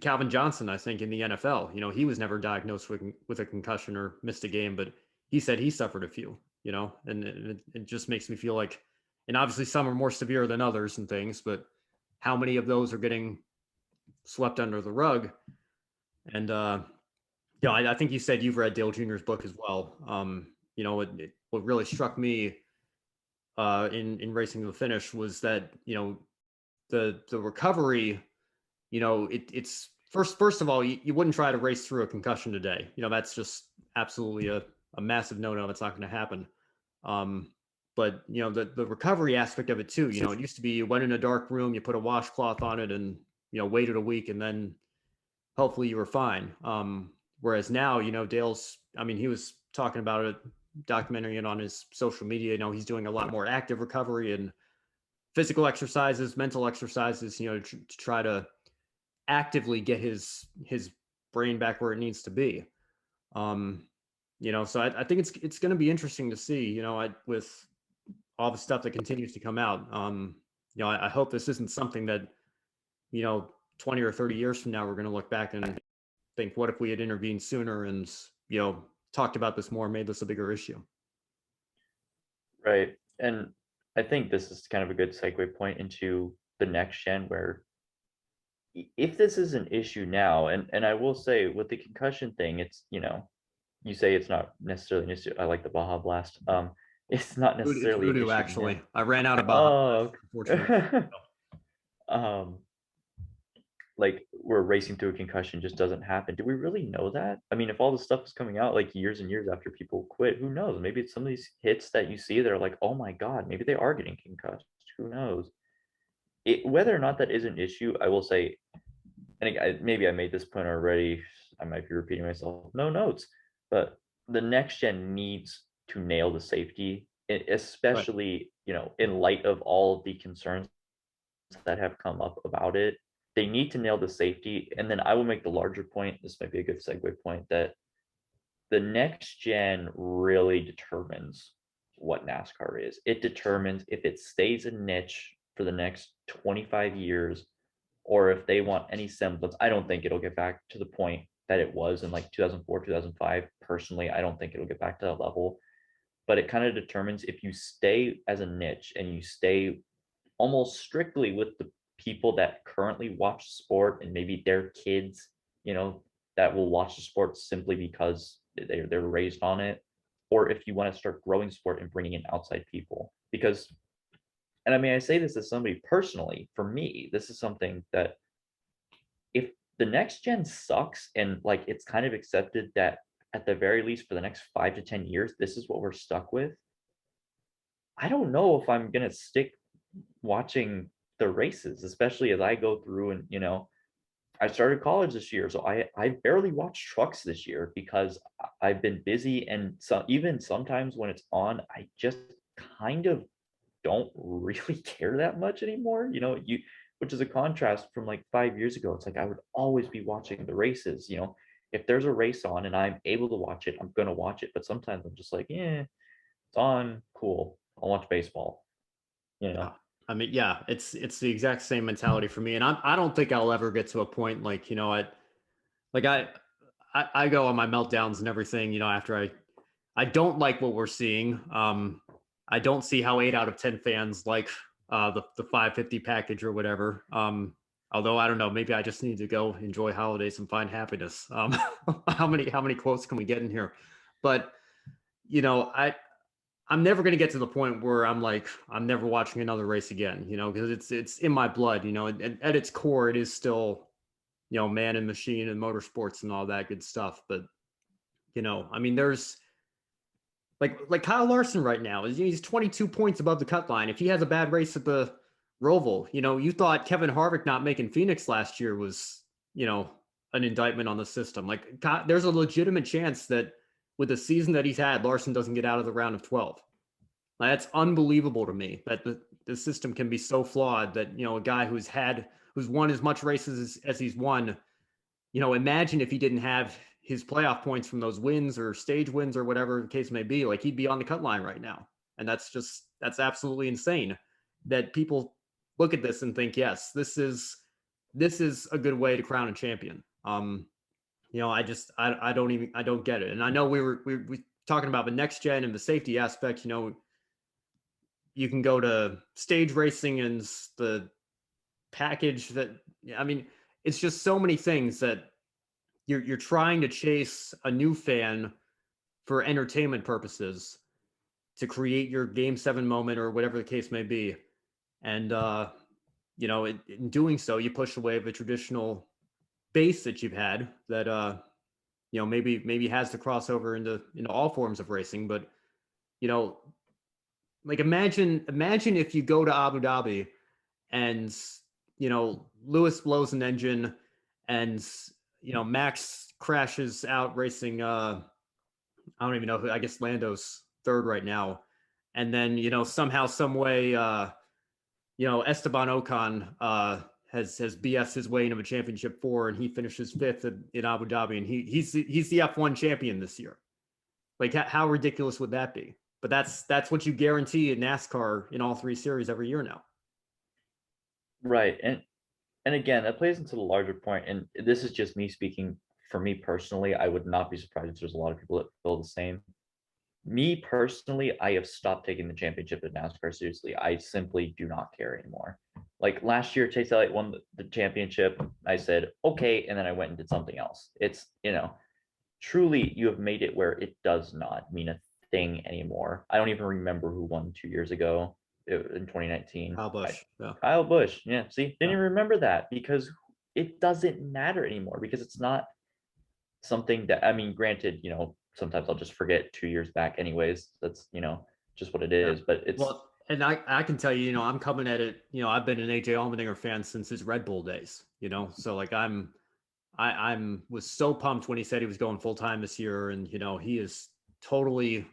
S1: Calvin Johnson, I think in the NFL, he was never diagnosed with a concussion or missed a game, but he said he suffered a few, and it just makes me feel like, and obviously some are more severe than others and things, but how many of those are getting swept under the rug? And I think you said you've read Dale Jr.'s book as well. What really struck me in Racing to the Finish was that the recovery. It's first of all, you wouldn't try to race through a concussion today. That's just absolutely a massive no-no. It's not going to happen. But the recovery aspect of it too. It used to be you went in a dark room, you put a washcloth on it, and waited a week, and then hopefully you were fine. Whereas now, Dale's, he was talking about it, documenting it on his social media. He's doing a lot more active recovery and physical exercises, mental exercises, to try to actively get his brain back where it needs to be. So I think it's going to be interesting to see, with all the stuff that continues to come out. I hope this isn't something that, 20 or 30 years from now, we're going to look back and think, what if we had intervened sooner and, talked about this more, made this a bigger issue?
S2: Right. And I think this is kind of a good segue point into the next gen, where if this is an issue now, and I will say with the concussion thing, it's, you say it's not necessarily an issue. I like the Baja Blast. It's not
S1: It's
S2: necessarily an
S1: voodoo,
S2: issue
S1: actually.
S2: now.
S1: I ran out of Baja
S2: Oh,
S1: Blast, unfortunately.
S2: um, like where racing through a concussion just doesn't happen. Do we really know that? I mean, if all the stuff is coming out like years and years after people quit, who knows? Maybe it's some of these hits that you see that are like, oh my God, maybe they are getting concussed. Who knows? Whether or not that is an issue, I will say, and maybe I made this point already. I might be repeating myself. No notes, but the next gen needs to nail the safety,
S1: Right.
S2: especially in light of all the concerns that have come up about it. They need to nail the safety, and then I will make the larger point. This might be a good segue point, that the next gen really determines what NASCAR is. It determines if it stays a niche for the next 25 years, or if they want any semblance. I don't think it'll get back to the point that it was in like 2004, 2005. Personally, I don't think it'll get back to that level. But it kind of determines if you stay as a niche and you stay almost strictly with the people that currently watch sport and maybe their kids, that will watch the sport simply because they're raised on it, or if you want to start growing sport and bringing in outside people. Because, and I mean, I say this as somebody personally, for me, this is something that if the next gen sucks and like it's kind of accepted that at the very least for the next 5 to 10 years, this is what we're stuck with. I don't know if I'm gonna stick watching the races, especially as I go through and I started college this year, so I barely watch trucks this year because I've been busy, and so even sometimes when it's on, I just kind of don't really care that much anymore. Which is a contrast from like 5 years ago. It's like I would always be watching the races. If there's a race on and I'm able to watch it, I'm gonna watch it. But sometimes I'm just like, yeah, it's on, cool. I'll watch baseball. You
S1: Yeah.
S2: know.
S1: I mean, yeah, it's the exact same mentality for me. And I don't think I'll ever get to a point like, like I go on my meltdowns and everything, after I don't like what we're seeing. I don't see how 8 out of 10 fans like the 550 package or whatever. Although I don't know, maybe I just need to go enjoy holidays and find happiness. How many quotes can we get in here? But I'm never going to get to the point where I'm like, I'm never watching another race again, because it's in my blood, and at its core, it is still, man and machine and motorsports and all that good stuff. But, I mean, Like Kyle Larson right now he's 22 points above the cut line. If he has a bad race at the Roval, you thought Kevin Harvick not making Phoenix last year was, an indictment on the system. Like there's a legitimate chance that with the season that he's had, Larson doesn't get out of the round of 12. Like, that's unbelievable to me that the system can be so flawed that, a guy who's won as much races as he's won, imagine if he didn't have his playoff points from those wins or stage wins or whatever the case may be, like he'd be on the cut line right now. And that's absolutely insane that people look at this and think, yes, this is a good way to crown a champion. I don't get it. And I know we were talking about the next gen and the safety aspect, you can go to stage racing and the package that, I mean, it's just so many things that you're trying to chase a new fan for entertainment purposes to create your game 7 moment or whatever the case may be. And, in doing so, you push away the traditional base that you've had that, maybe has to cross over into all forms of racing. But, like imagine if you go to Abu Dhabi and, Lewis blows an engine and, Max crashes out racing. I don't even know who, I guess Lando's third right now. And then, somehow, some way, Esteban Ocon has BS his way into a championship 4 and he finishes 5th in Abu Dhabi and he's the F1 champion this year. Like how ridiculous would that be? But that's what you guarantee in NASCAR in all 3 series every year now.
S2: Right. And again, that plays into the larger point, and this is just me speaking. For me personally, I would not be surprised if there's a lot of people that feel the same. Me personally, I have stopped taking the championship at NASCAR seriously. I simply do not care anymore. Like last year, Chase Elliott won the championship. I said, okay, and then I went and did something else. It's, truly you have made it where it does not mean a thing anymore. I don't even remember who won 2 years ago in 2019.
S1: Kyle Busch. Yeah.
S2: Kyle Busch. Yeah. See, didn't
S1: Yeah.
S2: even remember that because it doesn't matter anymore because it's not something that, I mean, granted, sometimes I'll just forget 2 years back anyways. That's, just what it is. But it's
S1: and I can tell you, I'm coming at it, I've been an AJ Allmendinger fan since his Red Bull days, so like I'm was so pumped when he said he was going full time this year, and he is totally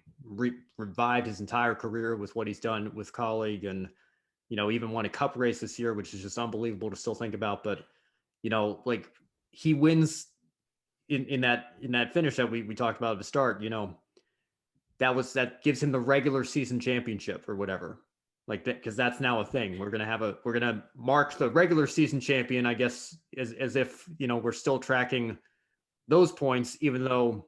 S1: revived his entire career with what he's done with Colleague, and even won a Cup race this year, which is just unbelievable to still think about. But like he wins in that finish that we talked about at the start. That gives him the regular season championship or whatever. Like that, because that's now a thing. We're gonna mark the regular season champion, I guess, as if we're still tracking those points, even though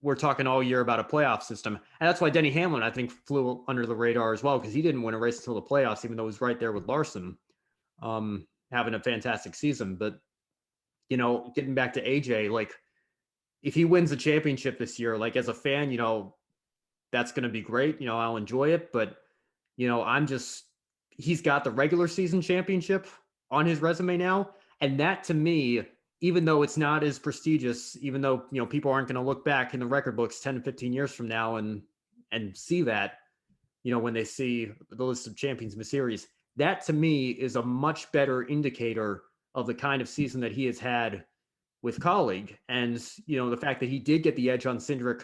S1: we're talking all year about a playoff system. And that's why Denny Hamlin, I think, flew under the radar as well, because he didn't win a race until the playoffs, even though he was right there with Larson, having a fantastic season. But getting back to AJ, like if he wins the championship this year, like as a fan, that's going to be great. I'll enjoy it, but he's got the regular season championship on his resume now. And that to me, even though it's not as prestigious, even though, people aren't going to look back in the record books 10 to 15 years from now and see that, when they see the list of champions in the series, that to me is a much better indicator of the kind of season that he has had with Colleague. And, the fact that he did get the edge on Cindric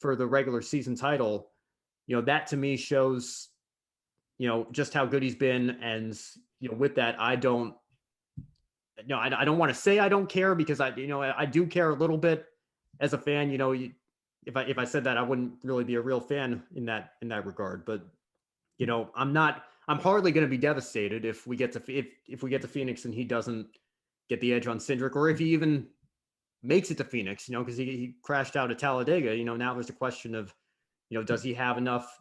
S1: for the regular season title, that to me shows, just how good he's been. And, with that, I don't want to say I don't care, because I do care a little bit as a fan. If I said that, I wouldn't really be a real fan in that regard. But, I'm hardly going to be devastated if we get to Phoenix and he doesn't get the edge on Cindric, or if he even makes it to Phoenix, because he crashed out at Talladega. Now there's a question of, does he have enough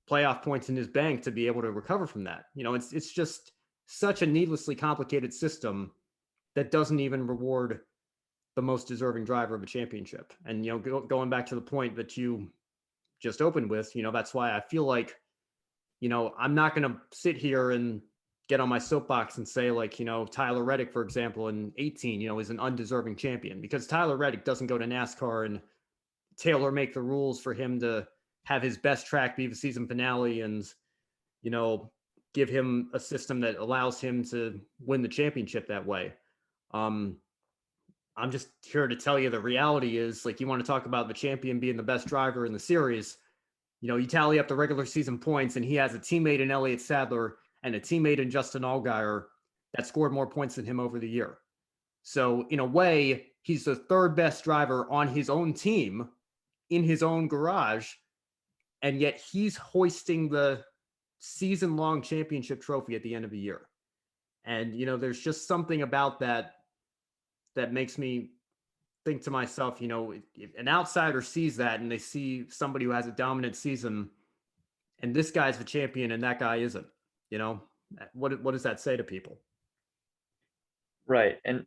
S1: playoff points in his bank to be able to recover from that? It's just such a needlessly complicated system that doesn't even reward the most deserving driver of a championship. And, going back to the point that you just opened with, that's why I feel like, I'm not going to sit here and get on my soapbox and say, like, Tyler Reddick, for example, in 18, is an undeserving champion, because Tyler Reddick doesn't go to NASCAR and tailor make the rules for him to have his best track be the season finale and, you know, give him a system that allows him to win the championship that way. Um, I'm just here to tell you the reality is, like, you want to talk about the champion being the best driver in the series. You know, you tally up the regular season points, and he has a teammate in Elliott Sadler and a teammate in Justin Allgaier that scored more points than him over the year. So, in a way, he's the third best driver on his own team in his own garage, and yet he's hoisting the season long championship trophy at the end of the year. And, you know, there's just something about that that makes me think to myself, you know, if an outsider sees that and they see somebody who has a dominant season and this guy's the champion and that guy isn't, you know, what does that say to people?
S2: Right. And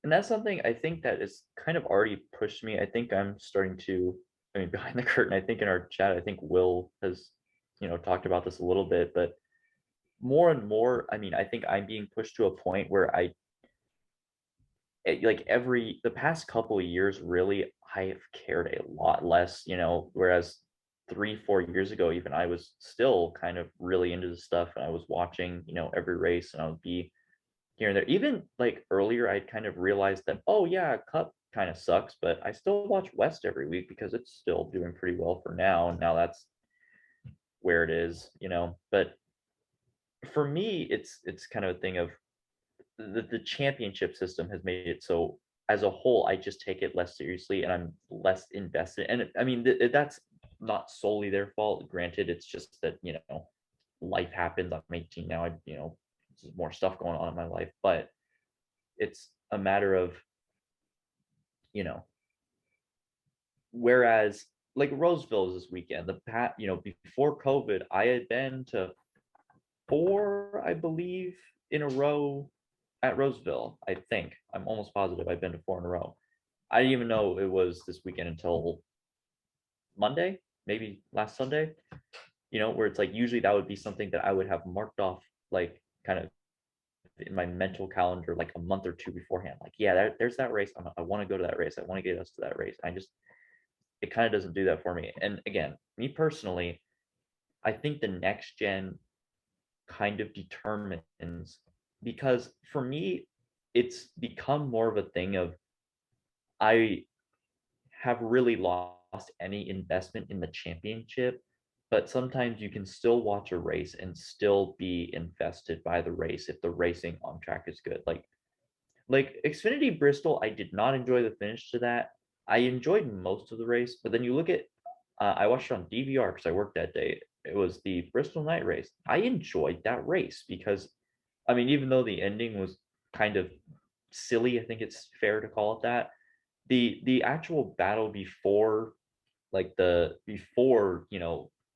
S2: that's something I think that is kind of already pushed me. I think I'm starting to, I mean, behind the curtain, I think in our chat, I think Will has, talked about this a little bit, but more and more, I mean, I think I'm being pushed to a point where like the past couple of years, really, I have cared a lot less, whereas 3, 4 years ago, even I was still kind of really into the stuff and I was watching, every race and I would be here and there. Even like earlier, I'd kind of realized that, oh yeah, Cup kind of sucks, but I still watch West every week because it's still doing pretty well for now. And now that's where it is, But for me, it's kind of a thing of the championship system has made it so as a whole, I just take it less seriously and I'm less invested. And I mean, that's not solely their fault. Granted, it's just that, life happens. I'm 18 now. There's more stuff going on in my life, but it's a matter of, whereas like Roseville is this weekend, before COVID, I had been to 4, I believe, in a row at Roseville. I think I'm almost positive I've been to 4 in a row. I didn't even know it was this weekend until Monday, maybe last Sunday. Where it's like usually that would be something that I would have marked off, like kind of in my mental calendar, like a month or 2 beforehand. Like, yeah, there's that race. I want to go to that race. I want to get us to that race. It kind of doesn't do that for me. And again, me personally, I think the next gen kind of determines, because for me, it's become more of a thing of I have really lost any investment in the championship, but sometimes you can still watch a race and still be invested by the race if the racing on track is good. Like Xfinity Bristol, I did not enjoy the finish to that. I enjoyed most of the race, but then you look at I watched it on DVR because I worked that day. It was the Bristol night race. I enjoyed that race because, I mean, even though the ending was kind of silly, I think it's fair to call it that. The actual battle before, like before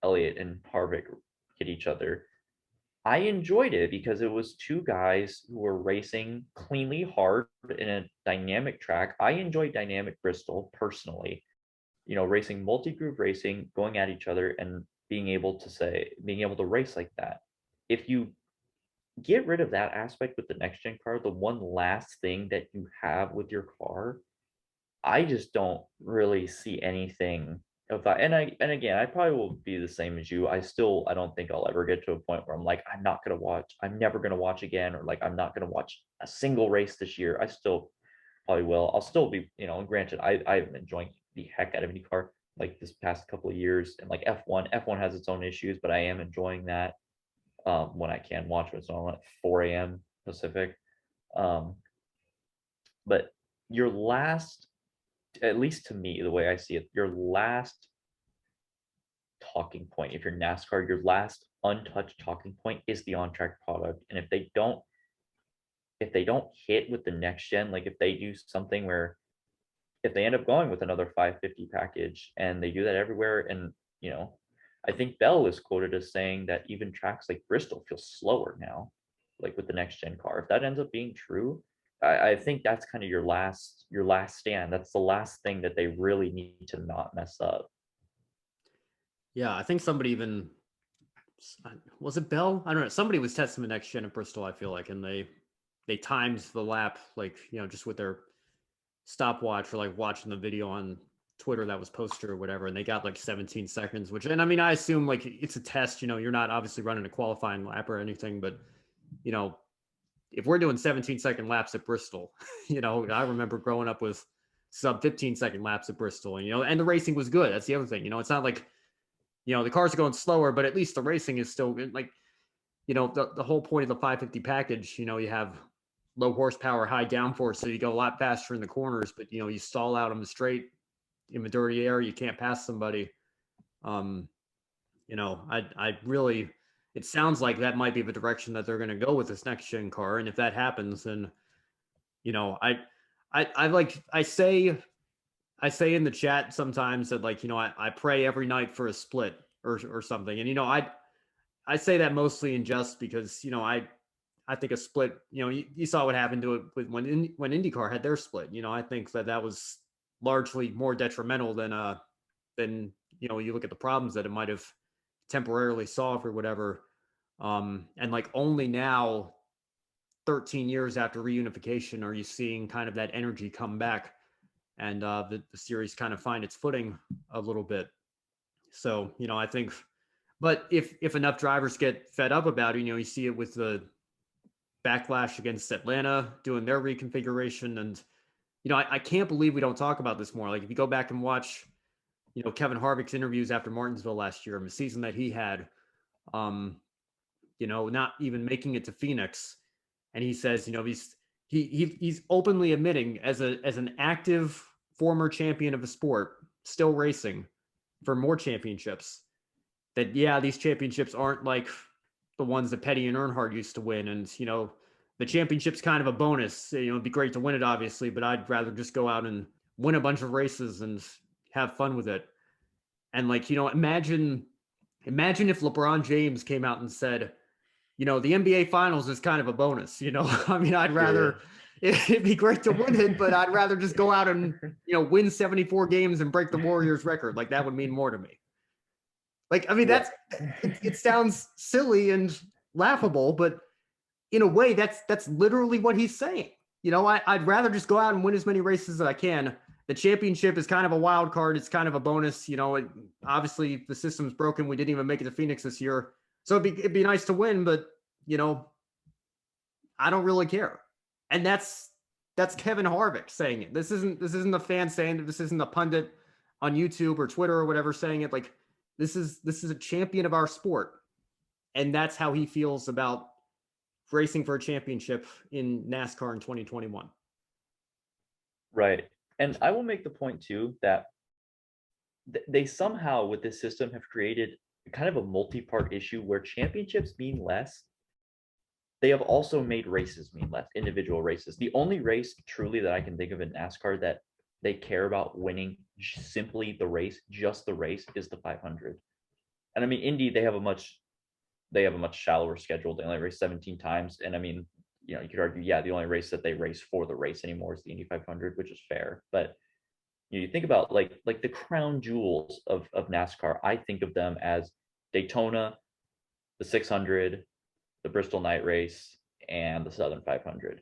S2: Elliott and Harvick hit each other, I enjoyed it because it was two guys who were racing cleanly hard in a dynamic track. I enjoy dynamic Bristol personally, racing multi-group racing, going at each other and being able to race like that. If you get rid of that aspect with the next gen car, the one last thing that you have with your car, I just don't really see anything of that. And again, I probably will be the same as you. I don't think I'll ever get to a point where I'm like, I'm never gonna watch again, or like I'm not gonna watch a single race this year. I still probably will. I'll still be, and granted, I've been enjoying the heck out of IndyCar like this past couple of years, and like F1 has its own issues, but I am enjoying that when I can watch it. It's on at 4 a.m. Pacific. Um, but your last, at least to me, the way I see it, your last talking point, if you're NASCAR, your last untouched talking point is the on-track product. And if they don't hit with the next gen, like if they do something where if they end up going with another 550 package and they do that everywhere, and I think Bell is quoted as saying that even tracks like Bristol feel slower now, like with the next gen car. If that ends up being true, I think that's kind of your last stand. That's the last thing that they really need to not mess up.
S1: Yeah, I think somebody even was it Bell? I don't know. Somebody was testing the next gen at Bristol, I feel like, and they timed the lap, like, just with their stopwatch for like watching the video on Twitter that was posted or whatever, and they got like 17 seconds, which, and I mean, I assume like it's a test, you're not obviously running a qualifying lap or anything, but if we're doing 17-second laps at Bristol, I remember growing up with sub 15-second laps at Bristol, and the racing was good. That's the other thing. It's not like, the cars are going slower, but at least the racing is still like, the whole point of the 550 package, you have low horsepower, high downforce, so you go a lot faster in the corners, but you stall out on the straight in the dirty air, you can't pass somebody. I really, it sounds like that might be the direction that they're going to go with this next gen car. And if that happens, then, I say in the chat sometimes that like, I pray every night for a split or something. And, I say that mostly in jest because, I think a split, you saw what happened to it with when IndyCar had their split. I think that was largely more detrimental than you look at the problems that it might have temporarily solved or whatever. And like only now, 13 years after reunification, are you seeing kind of that energy come back and the series kind of find its footing a little bit. So, I think, but if enough drivers get fed up about it, you see it with the backlash against Atlanta doing their reconfiguration. And, I can't believe we don't talk about this more. Like if you go back and watch, Kevin Harvick's interviews after Martinsville last year and the season that he had, not even making it to Phoenix. And he says, he's openly admitting as an active former champion of the sport, still racing for more championships, that, yeah, these championships aren't like the ones that Petty and Earnhardt used to win. And, the championship's kind of a bonus. It'd be great to win it, obviously, but I'd rather just go out and win a bunch of races and have fun with it. And like, imagine if LeBron James came out and said, the NBA finals is kind of a bonus, I mean, I'd rather, it'd be great to win it, but I'd rather just go out and, win 74 games and break the Warriors record. Like that would mean more to me. Like, I mean, it sounds silly and laughable, but in a way that's literally what he's saying. I'd rather just go out and win as many races as I can. The championship is kind of a wild card. It's kind of a bonus. Obviously the system's broken. We didn't even make it to Phoenix this year. So it'd be nice to win, but I don't really care. And that's Kevin Harvick saying it. This isn't a fan saying it. This isn't a pundit on YouTube or Twitter or whatever saying it. Like this is a champion of our sport. And that's how he feels about racing for a championship in NASCAR in 2021.
S2: Right. And I will make the point too that they somehow with this system have created kind of a multi-part issue where championships mean less. They have also made races mean less, individual races. The only race truly that I can think of in NASCAR that they care about winning simply the race, just the race, is the 500. And I mean, Indy, they have a much shallower schedule. They only race 17 times. And I mean, you could argue, yeah, the only race that they race for the race anymore is the Indy 500, which is fair. But you think about like the crown jewels of NASCAR. I think of them as Daytona, the 600, the Bristol Night Race, and the Southern 500.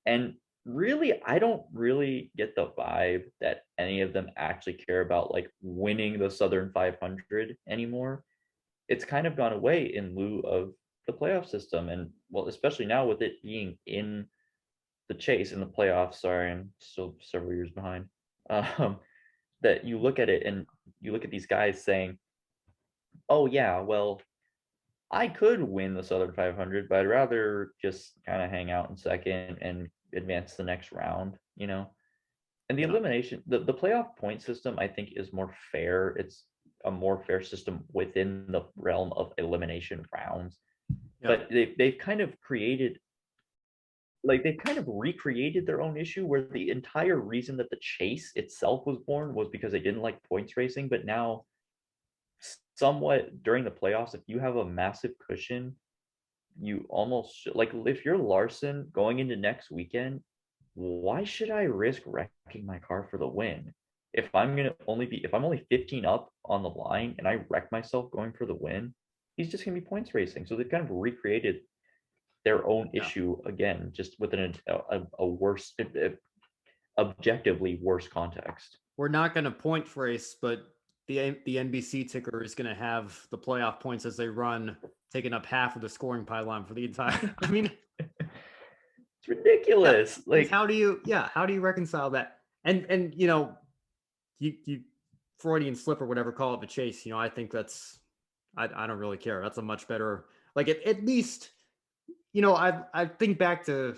S2: And really, I don't really get the vibe that any of them actually care about like winning the Southern 500 anymore. It's kind of gone away in lieu of the playoff system. And well, especially now with it being in the chase in the playoffs, sorry, I'm still several years behind, that you look at it and you look at these guys saying, oh yeah, well, I could win the Southern 500, but I'd rather just kind of hang out in second and advance the next round, And the elimination, the playoff point system, I think, is more fair. It's a more fair system within the realm of elimination rounds. Yeah. But they've kind of recreated their own issue where the entire reason that the chase itself was born was because they didn't like points racing. But now, somewhat during the playoffs, if you have a massive cushion, you almost like if you're Larson going into next weekend, why should I risk wrecking my car for the win? If I'm only 15 up on the line and I wreck myself going for the win, he's just gonna be points racing. So they've kind of recreated their own issue again, just with a worse, objectively worse context.
S1: we're not going to point race, but the NBC ticker is going to have the playoff points as they run taking up half of the scoring pylon for the entire. I mean,
S2: it's ridiculous.
S1: like how do you reconcile that? And you Freudian slip or whatever, call it the chase. I think that's I don't really care. That's a much better, like at least I think back to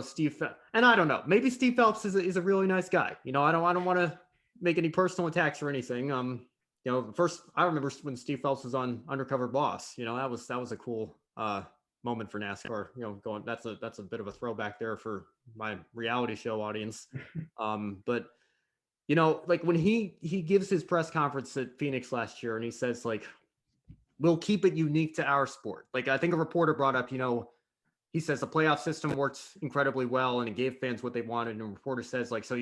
S1: Steve and I don't know, maybe Steve Phelps is a really nice guy. I don't want to make any personal attacks or anything. First I remember when Steve Phelps was on Undercover Boss. That was a cool moment for NASCAR. Going that's a bit of a throwback there for my reality show audience. But like when he gives his press conference at Phoenix last year and he says like, we'll keep it unique to our sport. Like I think a reporter brought up, he says the playoff system worked incredibly well and it gave fans what they wanted. And a reporter says like, so,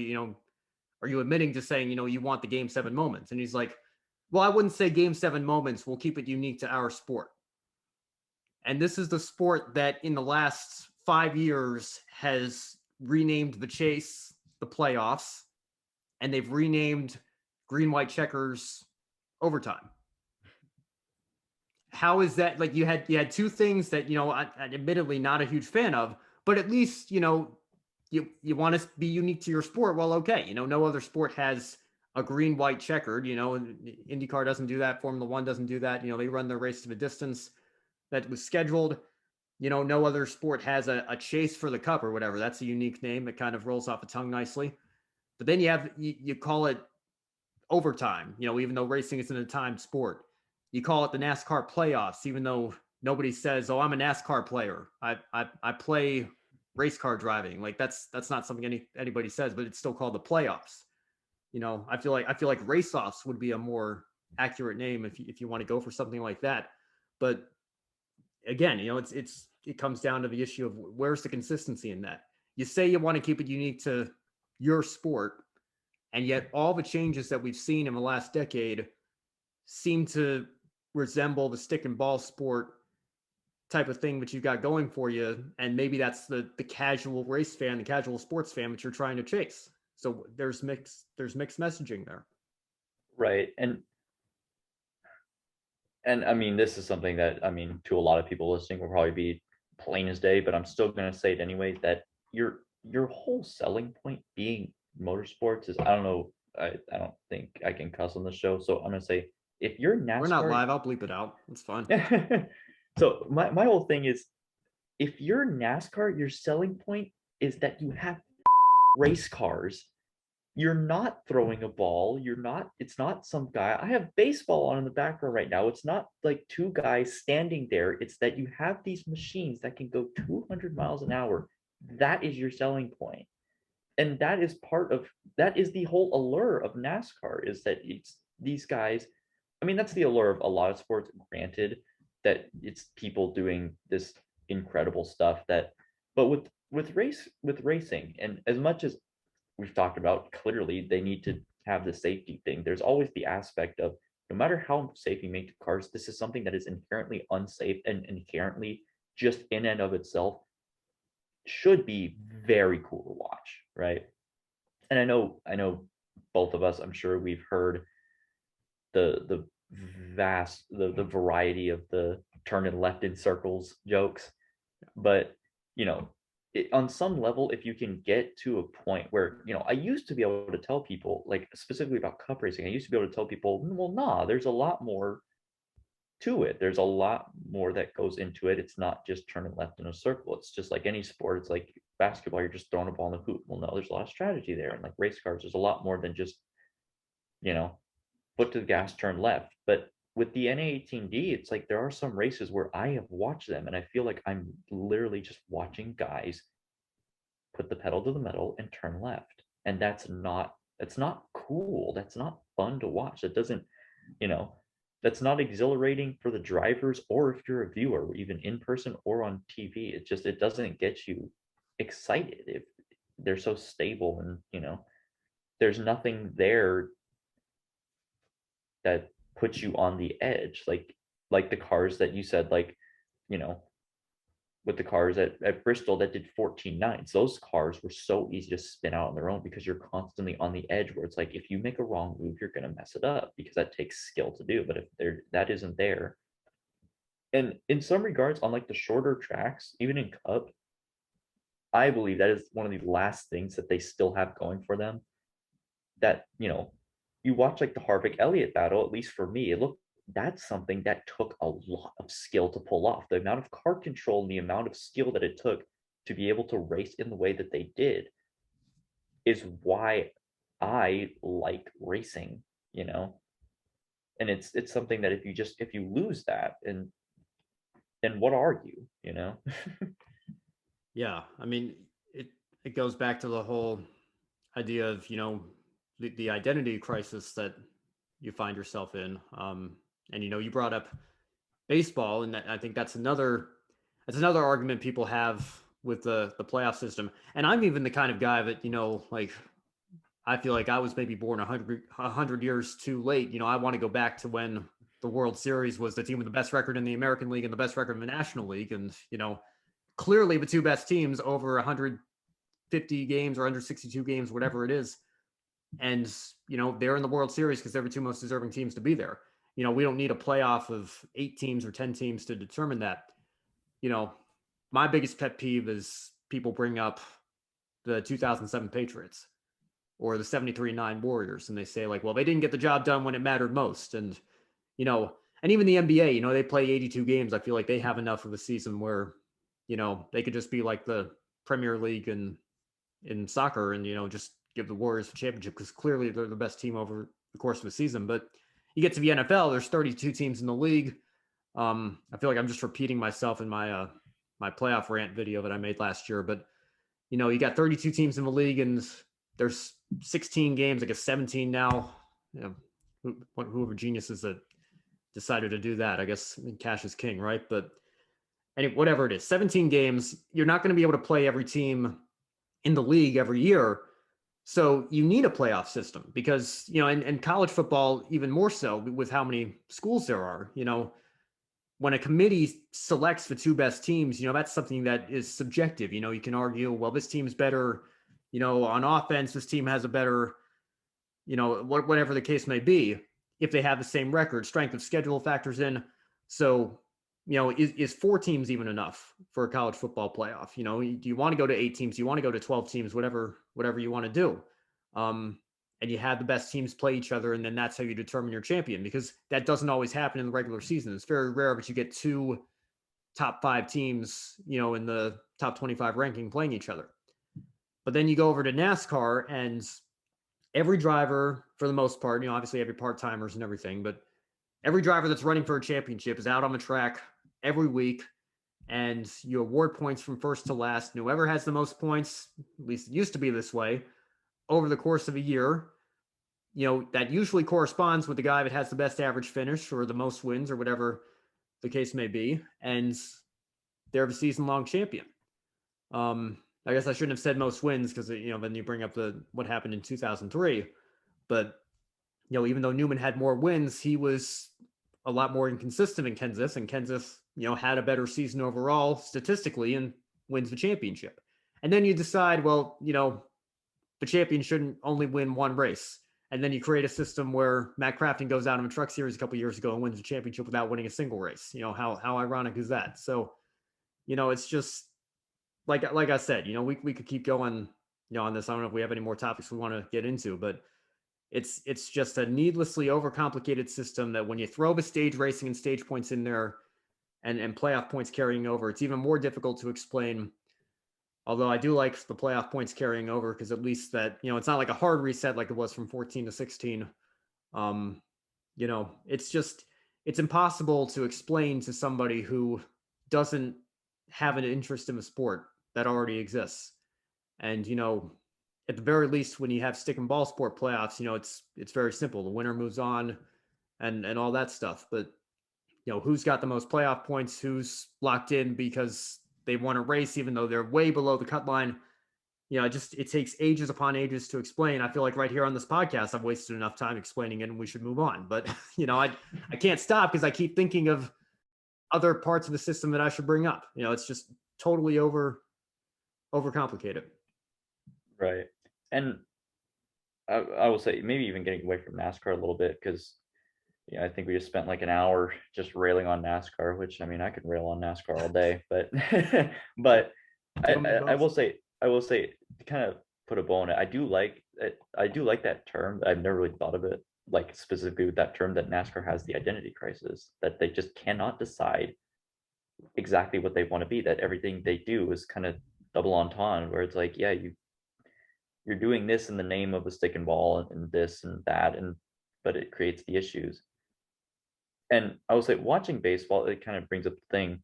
S1: are you admitting to saying, you want the game 7 moments? And he's like, well, I wouldn't say game 7 moments. We'll keep it unique to our sport. And this is the sport that in the last 5 years has renamed the chase the playoffs, and they've renamed green, white checkers overtime. How is that? Like you had 2 things that, I'm admittedly not a huge fan of, but at least, you want to be unique to your sport. Well, okay. No other sport has a green, white checkered, IndyCar doesn't do that. Formula One doesn't do that. They run their race to the distance that was scheduled. No other sport has a chase for the cup or whatever. That's a unique name that kind of rolls off the tongue nicely. But then you call it overtime, even though racing isn't a timed sport. You call it the NASCAR playoffs, even though nobody says, "Oh, I'm a NASCAR player. I play race car driving." Like that's not something anybody says, but it's still called the playoffs. I feel like race offs would be a more accurate name if you want to go for something like that. But again, it comes down to the issue of where's the consistency in that. You say you want to keep it unique to your sport, and yet all the changes that we've seen in the last decade seem to resemble the stick and ball sport type of thing that you've got going for you. And maybe that's the casual race fan, the casual sports fan that you're trying to chase. So there's mixed messaging there.
S2: Right. And I mean, this is something that, I mean, to a lot of people listening will probably be plain as day, but I'm still going to say it anyway, that your whole selling point being motorsports is, I don't know, I don't think I can cuss on the show. So I'm going to say, if you're NASCAR.
S1: We're not live. I'll bleep it out. It's fine.
S2: So my whole thing is, if you're NASCAR, your selling point is that you have race cars. You're not throwing a ball. It's not some guy. I have baseball on in the background right now. It's not like 2 guys standing there. It's that you have these machines that can go 200 miles an hour. That is your selling point. And that is the whole allure of NASCAR, is that it's these guys. I mean, that's the allure of a lot of sports, granted, that it's people doing this incredible stuff but with racing, and as much as we've talked about, clearly they need to have the safety thing. There's always the aspect of, no matter how safe you make the cars, this is something that is inherently unsafe and inherently, just in and of itself, should be very cool to watch, right? And I know both of us, I'm sure we've heard the variety of the turning left in circles jokes, but on some level, if you can get to a point where, I used to be able to tell people, like specifically about cup racing, I used to be able to tell people, well, nah, there's a lot more to it. There's a lot more that goes into it. It's not just turning left in a circle. It's just like any sport. It's like basketball, you're just throwing a ball in the hoop. Well, no, there's a lot of strategy there. And like race cars, there's a lot more than just, foot to the gas, turn left. But with the NA18D, it's like there are some races where I have watched them and I feel like I'm literally just watching guys put the pedal to the metal and turn left. And that's not cool. That's not fun to watch. That doesn't, that's not exhilarating for the drivers, or if you're a viewer, even in person or on TV. It doesn't get you excited if they're so stable, and there's nothing there that puts you on the edge, like the cars that you said, like, with the cars at Bristol that did 14.9s. Those cars were so easy to spin out on their own because you're constantly on the edge where it's like, if you make a wrong move, you're going to mess it up because that takes skill to do. But if that isn't there, and in some regards, on like the shorter tracks, even in Cup, I believe that is one of the last things that they still have going for them. That, you watch like the Harvick Elliott battle, at least for me, that's something that took a lot of skill to pull off. The amount of car control and the amount of skill that it took to be able to race in the way that they did is why I like racing, And it's something that if you lose that, and then what are you?
S1: Yeah, I mean, it goes back to the whole idea of the identity crisis that you find yourself in. And you brought up baseball, and I think that's another argument people have with the playoff system. And I'm even the kind of guy that like, I feel like I was maybe born 100 years too late. I want to go back to when the World Series was the team with the best record in the American League and the best record in the National League, and clearly the two best teams over 150 games or under 62 games, whatever it is. And, they're in the World Series because they're the two most deserving teams to be there. We don't need a playoff of 8 teams or 10 teams to determine that. My biggest pet peeve is people bring up the 2007 Patriots or the 73-9 Warriors. And they say like, well, they didn't get the job done when it mattered most. And, and even the NBA, they play 82 games. I feel like they have enough of a season where, they could just be like the Premier League in soccer and, just give the Warriors a championship because clearly they're the best team over the course of the season. But you get to the NFL, there's 32 teams in the league. I feel like I'm just repeating myself in my my playoff rant video that I made last year. But, you got 32 teams in the league and there's 16 games, I guess 17 now. Whoever geniuses that decided to do that, I guess cash is king, right? But anyway, whatever it is, 17 games, you're not going to be able to play every team in the league every year. So you need a playoff system because, and college football, even more so with how many schools there are, when a committee selects the two best teams, that's something that is subjective. You can argue, well, this team's better, on offense, this team has a better, whatever the case may be, if they have the same record, strength of schedule factors in. So, is 4 teams even enough for a college football playoff? Do you want to go to 8 teams? Do you want to go to 12 teams? Whatever you want to do. And you have the best teams play each other, and then that's how you determine your champion, because that doesn't always happen in the regular season. It's very rare that you get 2 top 5 teams, in the top 25 ranking playing each other. But then you go over to NASCAR, and every driver, for the most part, obviously every part-timers and everything, but every driver that's running for a championship is out on the track every week, and you award points from first to last. And whoever has the most points, at least it used to be this way, over the course of a year, that usually corresponds with the guy that has the best average finish or the most wins or whatever the case may be. And they're the season-long champion. I guess I shouldn't have said most wins because, then you bring up what happened in 2003. But, even though Newman had more wins, he was a lot more inconsistent in Kenseth. And Kenseth, had a better season overall statistically and wins the championship. And then you decide, well, the champion shouldn't only win one race. And then you create a system where Matt Crafton goes out in a truck series a couple of years ago and wins the championship without winning a single race. How ironic is that? So, it's just like I said, we could keep going, on this. I don't know if we have any more topics we want to get into, but it's just a needlessly overcomplicated system that when you throw the stage racing and stage points in there and playoff points carrying over, it's even more difficult to explain. Although I do like the playoff points carrying over because at least that, it's not like a hard reset like it was from 14 to 16. It's impossible to explain to somebody who doesn't have an interest in the sport that already exists. And, at the very least, when you have stick and ball sport playoffs, it's very simple. The winner moves on and all that stuff. But, who's got the most playoff points, who's locked in because they won a race, even though they're way below the cut line. It takes ages upon ages to explain. I feel like right here on this podcast, I've wasted enough time explaining it and we should move on. But, I can't stop because I keep thinking of other parts of the system that I should bring up. It's just totally overcomplicate it.
S2: Right. And I will say maybe even getting away from NASCAR a little bit because I think we just spent like an hour just railing on NASCAR, which I mean I could rail on NASCAR all day, but but
S1: Kill me
S2: I
S1: both.
S2: will say to kind of put a bow on it. I do like that term. I've never really thought of it like specifically with that term that NASCAR has the identity crisis, that they just cannot decide exactly what they want to be, that everything they do is kind of double entendre, where it's like, yeah, you're doing this in the name of a stick and ball and this and that, and but it creates the issues. And I will say watching baseball, it kind of brings up the thing.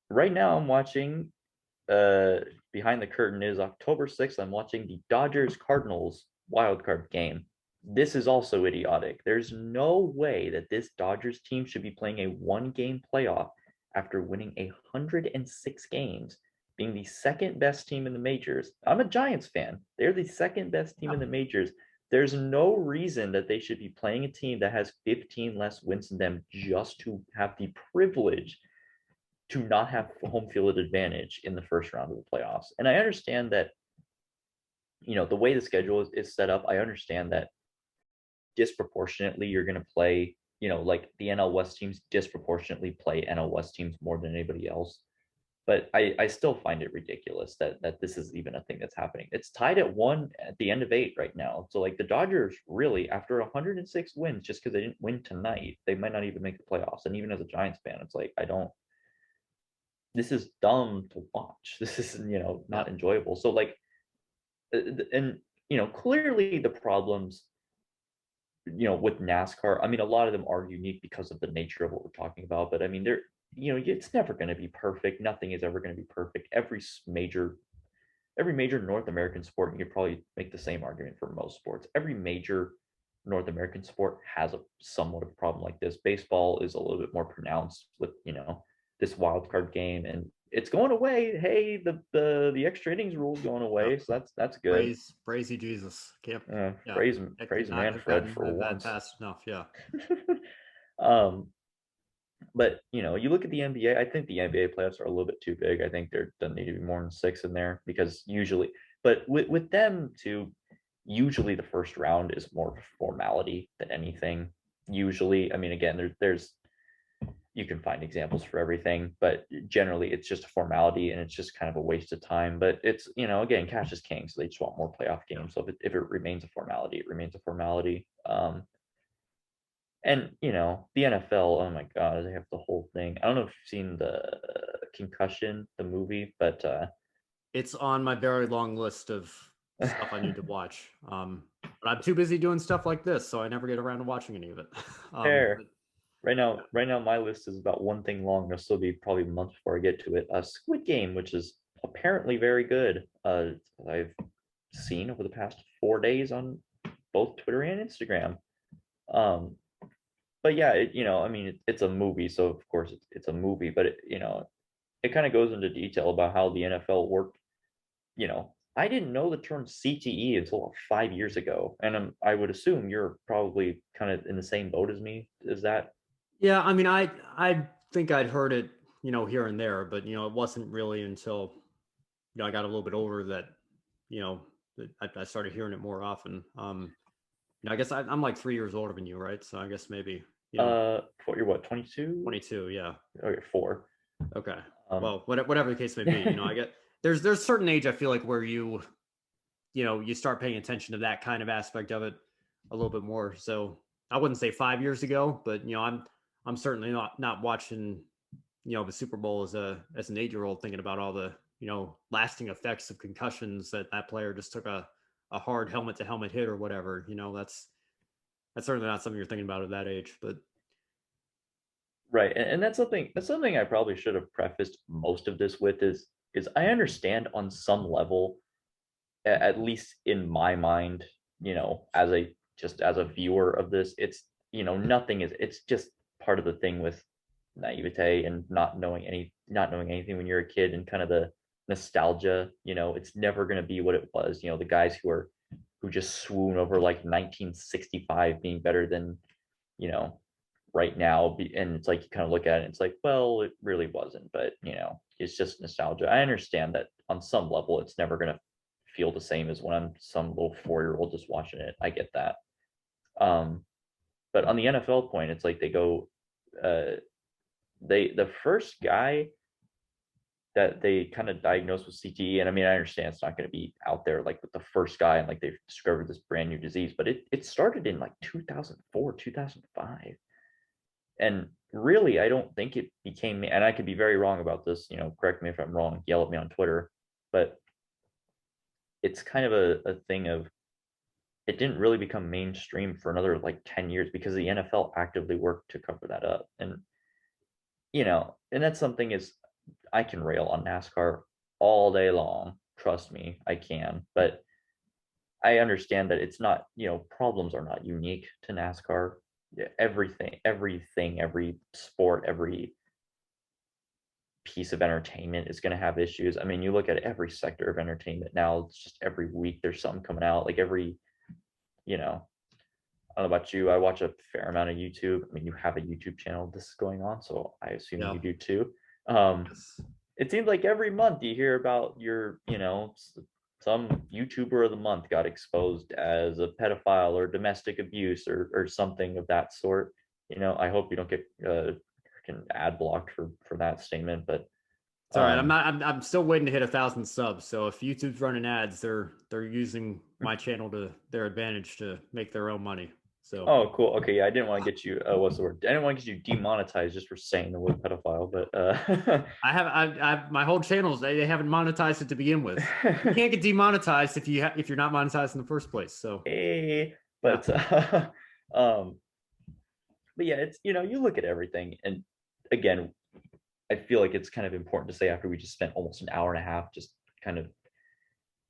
S2: Right now I'm watching uh behind the curtain is October 6th. I'm watching the Dodgers Cardinals wild card game. This is also idiotic. There's no way that this Dodgers team should be playing a one game playoff after winning 106 games, being the second best team in the majors. I'm a Giants fan. They're the second best team in the majors. There's no reason that they should be playing a team that has 15 less wins than them just to have the privilege to not have home field advantage in the first round of the playoffs. And I understand that, the way the schedule is set up, I understand that disproportionately you're going to play, like the NL West teams disproportionately play NL West teams more than anybody else. But I still find it ridiculous that this is even a thing that's happening. It's tied at 1 at the end of 8 right now. So like the Dodgers really, after 106 wins, just because they didn't win tonight, they might not even make the playoffs. And even as a Giants fan, it's like this is dumb to watch. This is, not enjoyable. So like, and clearly the problems, with NASCAR, I mean, a lot of them are unique because of the nature of what we're talking about. But I mean, it's never going to be perfect. Nothing is ever going to be perfect. Every major North American sport, you could probably make the same argument for most sports. Every major North American sport has a somewhat of a problem like this. Baseball is a little bit more pronounced with, this wild card game, and it's going away. Hey, the extra innings rule is going away, so that's good.
S1: Praise you, Jesus. Can't. Yeah,
S2: Praise
S1: it could not
S2: Manfred for
S1: have gotten
S2: once.
S1: fast enough. Yeah.
S2: But you look at the NBA. I think the NBA playoffs are a little bit too big. I think there doesn't need to be more than 6 in there because usually, but with them too, usually the first round is more of a formality than anything. Usually, I mean, again, there's you can find examples for everything, but generally it's just a formality and it's just kind of a waste of time. But it's, again, cash is king, so they just want more playoff games. So if it remains a formality, it remains a formality. And the NFL, oh my God, they have the whole thing. I don't know if you've seen the Concussion, the movie, but
S1: it's on my very long list of stuff I need to watch. But I'm too busy doing stuff like this, so I never get around to watching any of it.
S2: fair. Right now, my list is about one thing long. It'll still be probably a month before I get to it. Squid Game, which is apparently very good. I've seen over the past 4 days on both Twitter and Instagram. But yeah, I mean, it's a movie, so of course it's a movie. But it kind of goes into detail about how the NFL worked. I didn't know the term CTE until 5 years ago, and I would assume you're probably kind of in the same boat as me. Is that?
S1: Yeah, I mean, I think I'd heard it, here and there, but it wasn't really until I got a little bit older that that I started hearing it more often. I guess I'm like 3 years older than you, right? So I guess maybe
S2: You're what, 22?
S1: 22, yeah.
S2: Okay, 4.
S1: Okay. Well, whatever the case may be, I get there's certain age I feel like where you start paying attention to that kind of aspect of it a little bit more. So I wouldn't say 5 years ago, but I'm certainly not watching the Super Bowl as an 8-year-old thinking about all the lasting effects of concussions that player just took a hard helmet to helmet hit or whatever. That's certainly not something you're thinking about at that age. But
S2: right, and that's something I probably should have prefaced most of this with is I understand on some level, at least in my mind, as a viewer of this, it's it's just part of the thing with naivete and not knowing anything when you're a kid, and kind of the nostalgia. It's never going to be what it was. The guys who just swoon over like 1965 being better than right now, and it's like you kind of look at it and it's like, well, it really wasn't, but it's just nostalgia. I understand that on some level it's never going to feel the same as when I'm some little 4-year-old just watching it. I get that. But on the NFL point, it's like they go, the first guy that they kind of diagnosed with CTE, and I mean, I understand it's not going to be out there like with the first guy and like they've discovered this brand new disease, but it started in like 2004, 2005. And really, I don't think it became, and I could be very wrong about this, correct me if I'm wrong, yell at me on Twitter, but it's kind of a thing of, it didn't really become mainstream for another like 10 years because the NFL actively worked to cover that up. And, and that's something is, I can rail on NASCAR all day long. Trust me, I can. But I understand that it's not, problems are not unique to NASCAR. Everything, every sport, every piece of entertainment is going to have issues. I mean, you look at every sector of entertainment now, it's just every week there's something coming out. Like I don't know about you, I watch a fair amount of YouTube. I mean, you have a YouTube channel this is going on, so I assume you do too.
S1: Yes.
S2: It seems like every month you hear about some YouTuber of the month got exposed as a pedophile or domestic abuse or something of that sort. I hope you don't get ad blocked for that statement, but
S1: It's all right. I'm still waiting to hit 1,000 subs. So if YouTube's running ads, they're using my channel to their advantage to make their own money. So
S2: oh, cool. Okay, yeah, I didn't want to get you. What's the word? I didn't want to get you demonetized just for saying the word pedophile, but
S1: I my whole channels they haven't monetized it to begin with. You can't get demonetized if you're not monetized in the first place. So
S2: hey, but um, but yeah, it's you look at everything, and again, I feel like it's kind of important to say after we just spent almost an hour and a half just kind of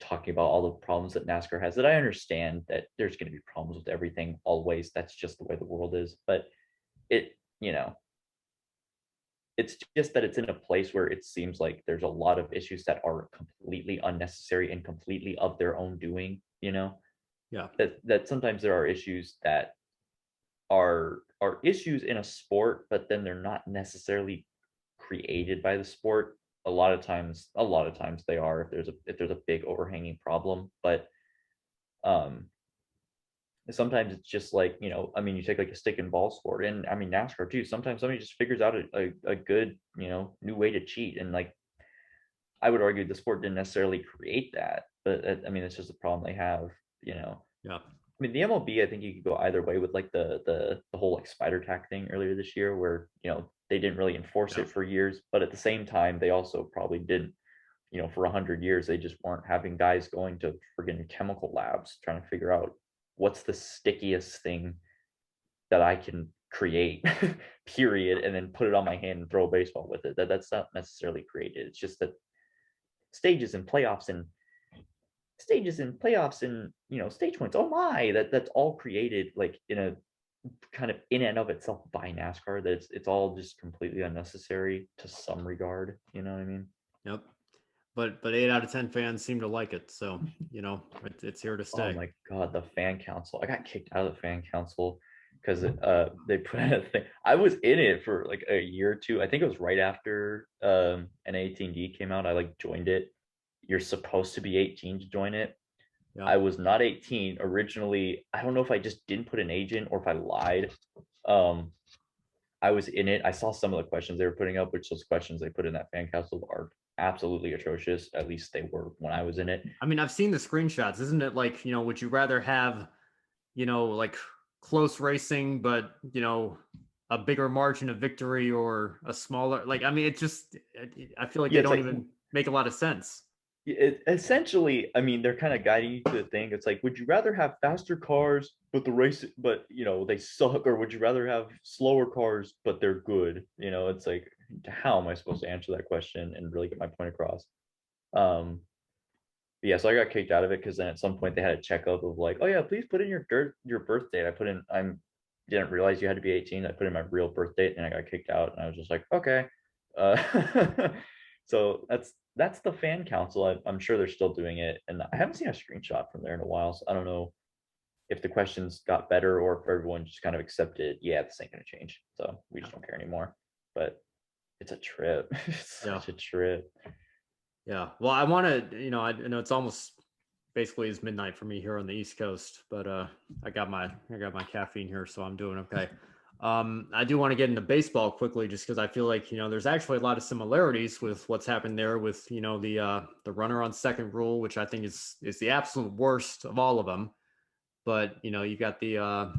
S2: talking about all the problems that NASCAR has, that I understand that there's going to be problems with everything always. That's just the way the world is. But it, it's just that it's in a place where it seems like there's a lot of issues that are completely unnecessary and completely of their own doing,
S1: yeah.
S2: That sometimes there are issues that are issues in a sport, but then they're not necessarily created by the sport. A lot of times they are, if there's a big overhanging problem. But sometimes it's just like, I mean, you take like a stick and ball sport, and I mean NASCAR too, sometimes somebody just figures out a good new way to cheat, and like I would argue the sport didn't necessarily create that, but I mean it's just a problem they have.
S1: Yeah.
S2: I mean, the MLB, I think you could go either way with like the whole like spider tack thing earlier this year, where they didn't really enforce it for years, but at the same time they also probably didn't, for 100 years they just weren't having guys going to friggin' chemical labs trying to figure out what's the stickiest thing that I can create, period, and then put it on my hand and throw a baseball with it. That's not necessarily created. It's just that stages and playoffs and stage points. Oh my, that's all created like in a kind of in and of itself by NASCAR. That it's all just completely unnecessary to some regard. You know what I mean?
S1: Yep. But 8 out of 10 fans seem to like it, so it's here to stay.
S2: Oh my god, the fan council! I got kicked out of the fan council because they put in a thing. I was in it for like a year or two. I think it was right after N18D came out. I like joined it. You're supposed to be 18 to join it.
S1: Yeah.
S2: I was not 18 originally. I don't know if I just didn't put an age in or if I lied. I was in it. I saw some of the questions they were putting up, which those questions they put in that fan council are absolutely atrocious. At least they were when I was in it.
S1: I mean, I've seen the screenshots. Isn't it like, would you rather have, like close racing, but, a bigger margin of victory or a smaller, like, I mean, I feel like they don't even make a lot of sense.
S2: Essentially, I mean, they're kind of guiding you to the thing. It's like, would you rather have faster cars, but they suck, or would you rather have slower cars, but they're good? It's like, how am I supposed to answer that question and really get my point across? Yeah, so I got kicked out of it because then at some point they had a checkup of like, oh yeah, please put in your birth date. I didn't realize you had to be 18. I put in my real birth date and I got kicked out, and I was just like, okay. So that's the fan council. I'm sure they're still doing it, and I haven't seen a screenshot from there in a while, so I don't know if the questions got better or if everyone just kind of accepted, yeah, this ain't gonna change, so we just don't care anymore. But it's a trip. It's
S1: Yeah.
S2: such a trip.
S1: Yeah. Well, I want to, I know it's almost basically it's midnight for me here on the East Coast, but I got my caffeine here, so I'm doing okay. I do want to get into baseball quickly, just because I feel like there's actually a lot of similarities with what's happened there with the runner on second rule, which I think is the absolute worst of all of them. But you got the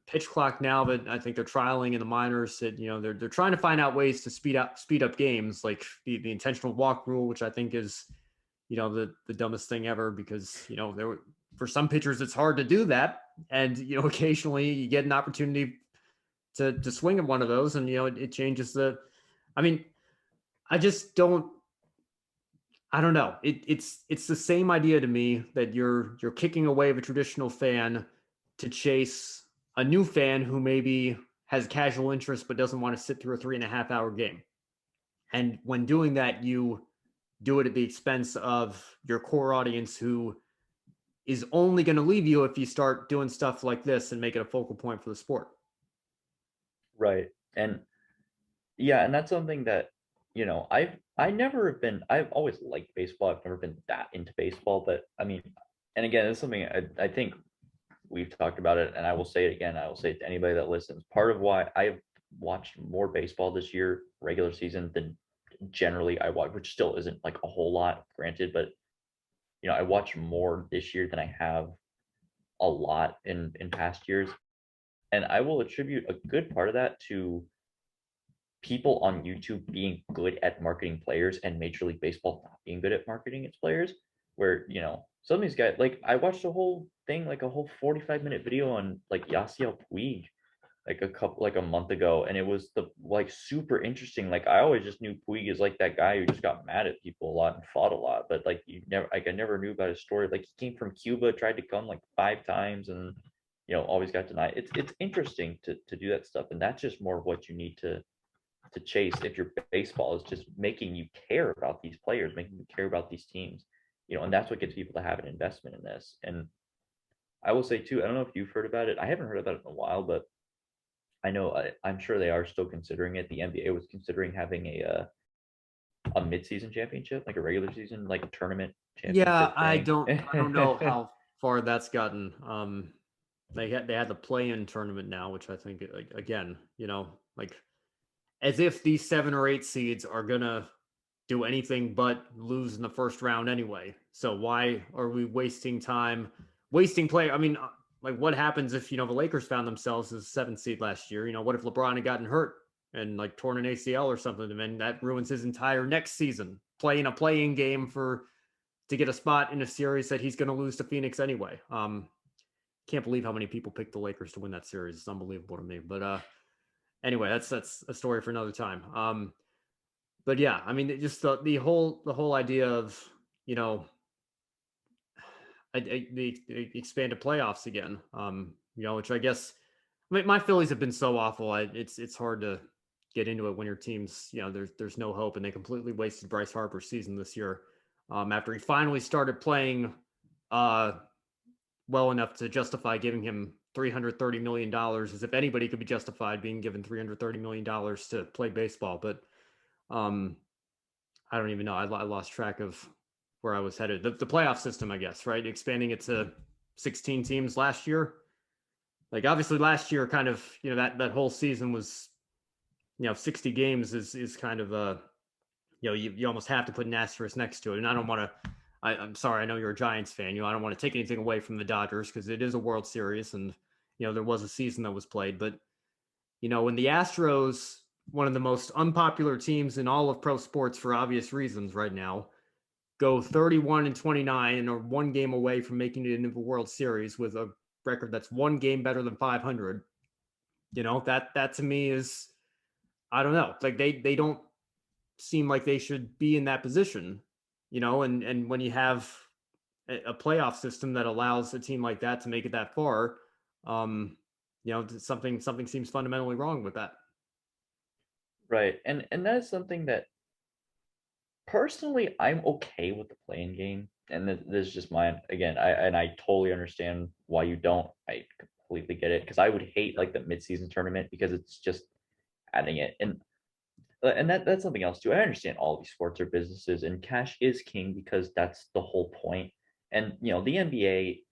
S1: pitch clock now that I think they're trialing in the minors. That they're trying to find out ways to speed up games, like the intentional walk rule, which I think is the dumbest thing ever, because for some pitchers it's hard to do that, and occasionally you get an opportunity to swing at one of those, and it changes the. I mean, I just don't. I don't know. It's the same idea to me that you're kicking away of a traditional fan to chase a new fan who maybe has casual interest but doesn't want to sit through a 3.5 hour game. And when doing that, you do it at the expense of your core audience, who is only going to leave you if you start doing stuff like this and make it a focal point for the sport.
S2: Right. And yeah, and that's something that, I never have been, I've always liked baseball. I've never been that into baseball, but I mean, and again, it's something I think we've talked about it, and I will say it again. I will say it to anybody that listens. Part of why I've watched more baseball this year, regular season, than generally I watch, which still isn't like a whole lot, granted, but I watch more this year than I have a lot in past years. And I will attribute a good part of that to people on YouTube being good at marketing players and Major League Baseball not being good at marketing its players. Where, some of these guys, like I watched a whole thing, like a whole 45-minute video on like Yasiel Puig like a month ago, and it was super interesting. Like I always just knew Puig is like that guy who just got mad at people a lot and fought a lot, but like I never knew about his story. Like he came from Cuba, tried to come like 5 times, and always got denied. It's interesting to do that stuff, and that's just more of what you need to chase if your baseball is just making you care about these players, making you care about these teams, and that's what gets people to have an investment in this. And I will say too, I don't know if you've heard about it. I haven't heard about it in a while, but I know I'm sure they are still considering it. The NBA was considering having a mid-season championship, like a regular season, like a tournament
S1: Yeah,
S2: championship
S1: I
S2: thing.
S1: don't know how far that's gotten. They had the play-in tournament now, which I think again, like as if these 7 or 8 seeds are gonna do anything but lose in the first round anyway. So why are we wasting time, wasting play? I mean, like what happens if the Lakers found themselves as 7th seed last year? What if LeBron had gotten hurt and like torn an ACL or something, and then that ruins his entire next season, playing a playing game to get a spot in a series that he's going to lose to Phoenix anyway. Can't believe how many people picked the Lakers to win that series. It's unbelievable to me. But anyway, that's a story for another time. But yeah, I mean, just the whole idea of the expanded playoffs again. Which I guess, I mean, my Phillies have been so awful. It's hard to get into it when your team's there's no hope, and they completely wasted Bryce Harper's season this year. After he finally started playing well enough to justify giving him $330 million, as if anybody could be justified being given $330 million to play baseball. But I don't even know. I lost track of where I was headed. The playoff system, I guess, right? Expanding it to 16 teams last year. Like obviously last year, kind of, that whole season was, 60 games is kind of you almost have to put an asterisk next to it. And I don't want to, I'm sorry, I know you're a Giants fan. I don't want to take anything away from the Dodgers, because it is a World Series, and there was a season that was played. But when the Astros, one of the most unpopular teams in all of pro sports for obvious reasons right now, go 31-29 and are one game away from making it into the World Series with a record that's one game better than 500. That to me is, I don't know, like they don't seem like they should be in that position, and when you have a playoff system that allows a team like that to make it that far, something seems fundamentally wrong with that.
S2: Right. And that is something that personally I'm okay with the playing game. and this is just mine again. I totally understand why you don't. I completely get it because I would hate like the midseason tournament because it's just adding it and that's something else too. I understand all these sports are businesses and cash is king because that's the whole point. And the NBA,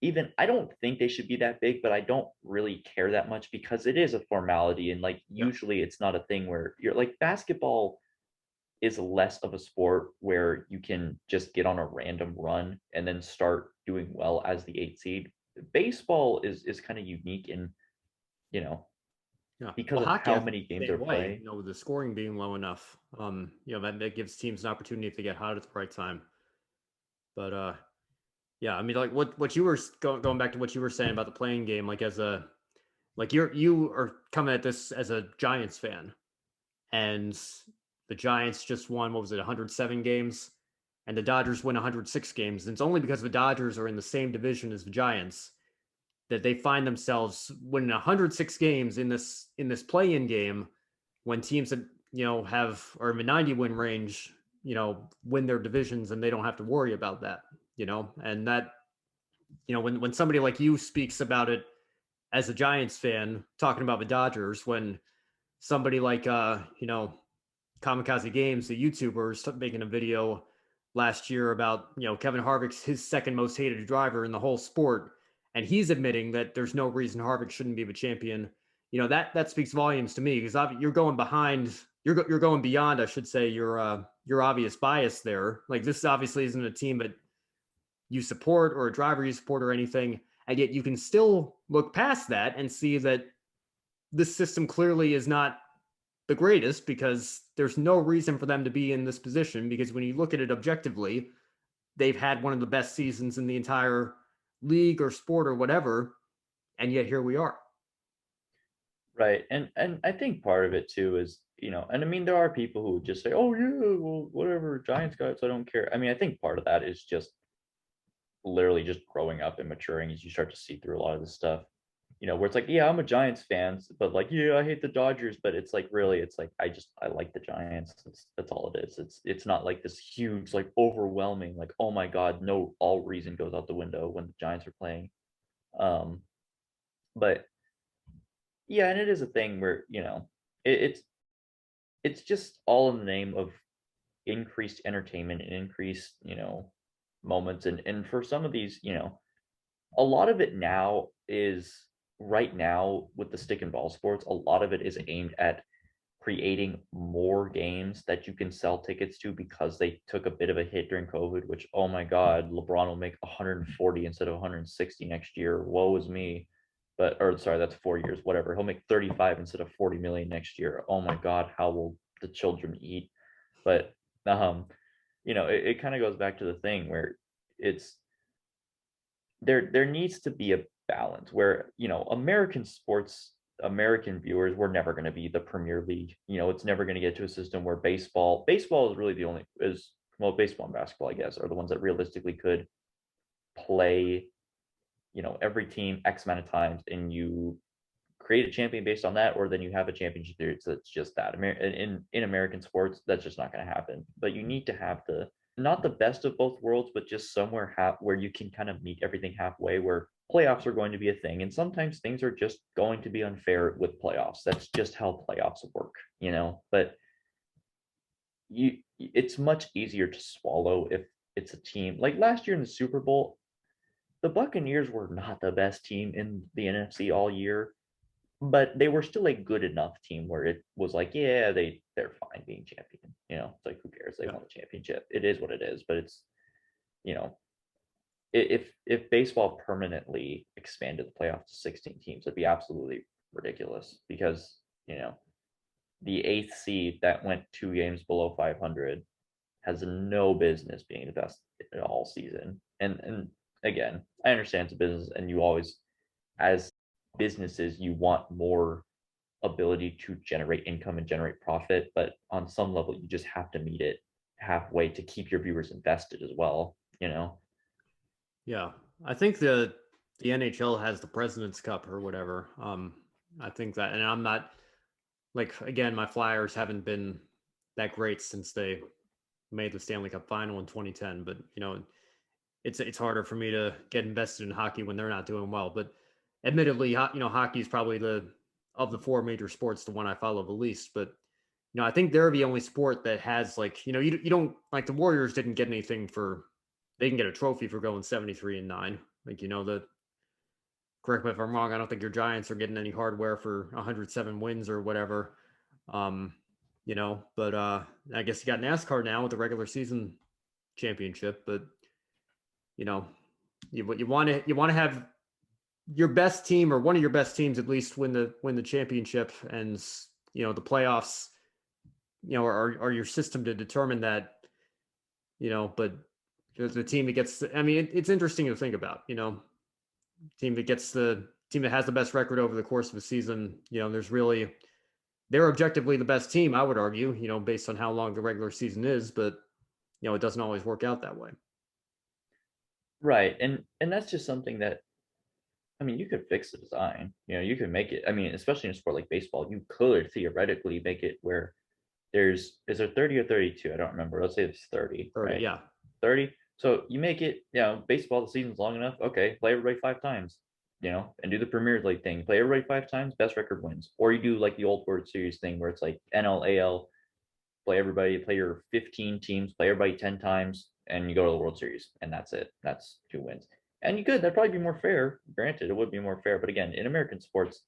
S2: even I don't think they should be that big, but I don't really care that much because it is a formality and like
S1: Yeah.
S2: usually it's not a thing where you're like basketball is less of a sport where you can just get on a random run and then start doing well as the 8th seed. Baseball is kind of unique in, you know,
S1: Yeah.
S2: because
S1: Well,
S2: of
S1: hockey,
S2: how
S1: I think
S2: many
S1: the
S2: games
S1: same
S2: are
S1: way,
S2: played.
S1: with the scoring being low enough, that gives teams an opportunity to get hot at the right time. But yeah, I mean, like what you were going back to what you were saying about the playing game, like you are coming at this as a Giants fan, and the Giants just won, what was it, 107 games, and the Dodgers win 106 games. And it's only because the Dodgers are in the same division as the Giants that they find themselves winning 106 games in this play-in game when teams that have are in the 90 win range, win their divisions and they don't have to worry about that. And that when somebody like you speaks about it as a Giants fan, talking about the Dodgers, when somebody like Kamikaze Games, the YouTuber, is making a video last year about Kevin Harvick's his second most hated driver in the whole sport, and he's admitting that there's no reason Harvick shouldn't be the champion. That speaks volumes to me because you're going behind, you're going beyond, I should say, your obvious bias there. Like, this obviously isn't a team that you support or a driver you support or anything, and yet you can still look past that and see that this system clearly is not the greatest, because there's no reason for them to be in this position, because when you look at it objectively, they've had one of the best seasons in the entire league or sport or whatever, and yet here we are.
S2: Right. And I think part of it too is, and I mean there are people who would just say, "Oh yeah, well whatever, Giants got it, so I don't care." I mean, I think part of that is just literally just growing up and maturing as you start to see through a lot of this stuff. Where it's like, yeah, I'm a Giants fan, but like, yeah, I hate the Dodgers, but it's like really, it's like I like the Giants. That's all it is. It's not like this huge, like overwhelming, like, oh my God, no, all reason goes out the window when the Giants are playing. Um, but yeah, and it is a thing where, it's just all in the name of increased entertainment and increased, moments. And for some of these, a lot of it now is right now with the stick and ball sports, a lot of it is aimed at creating more games that you can sell tickets to because they took a bit of a hit during COVID, which, oh my God, LeBron will make 140 instead of 160 next year. Woe is me. But, or sorry, that's 4 years, whatever. He'll make 35 instead of 40 million next year. Oh my God, how will the children eat? But, it kind of goes back to the thing where it's there needs to be a balance where American sports, American viewers, we're never going to be the Premier League. It's never going to get to a system where baseball is really the only is well, baseball and basketball, I guess, are the ones that realistically could play every team X amount of times and you create a champion based on that, or then you have a championship series that's just that. In American sports, that's just not going to happen. But you need to have the not the best of both worlds, but just somewhere where you can kind of meet everything halfway, where playoffs are going to be a thing, and sometimes things are just going to be unfair with playoffs. That's just how playoffs work. But it's much easier to swallow if it's a team like last year in the Super Bowl. The Buccaneers were not the best team in the NFC all year, but they were still a good enough team where it was like, yeah, they're fine being champion. It's like, who cares? They
S1: Yeah.
S2: won the championship. It is what it is. But it's you know, if baseball permanently expanded the playoff to 16 teams, it'd be absolutely ridiculous because the 8th seed that went 2 games below 500 has no business being the best all season. And again, I understand it's a business, and you always, as businesses, you want more ability to generate income and generate profit, but on some level you just have to meet it halfway to keep your viewers invested as well.
S1: Yeah. I think the NHL has the President's Cup or whatever. I think that, and I'm not, like, again, my Flyers haven't been that great since they made the Stanley Cup final in 2010. But it's harder for me to get invested in hockey when they're not doing well. But admittedly, hockey is probably of the four major sports the one I follow the least. But I think they're the only sport that has like you don't like the Warriors didn't get anything for they can get a trophy for going 73-9. Like the correct me if I'm wrong. I don't think your Giants are getting any hardware for 107 wins or whatever. Um, but I guess you got NASCAR now with the regular season championship. But you know, you want to have your best team or one of your best teams at least win the championship, and the playoffs. Are your system to determine that. But the team that gets. I mean, it's interesting to think about. Team that has the best record over the course of the season. They're objectively the best team, I would argue, based on how long the regular season is, but it doesn't always work out that way.
S2: Right. And that's just something that, I mean, you could fix the design. You could make it, I mean, especially in a sport like baseball, you could theoretically make it where is there 30 or 32? I don't remember. Let's say it's 30,
S1: 30,
S2: right?
S1: yeah.
S2: 30. So you make it, baseball, the season's long enough. Okay, play everybody 5 times, and do the Premier League thing. Play everybody 5 times, best record wins. Or you do like the old World Series thing where it's like NL, AL, play your 15 teams, play everybody 10 times, and you go to the World Series, and that's it. That's 2 wins. And you could, that'd probably be more fair. Granted, it would be more fair. But again, in American sports,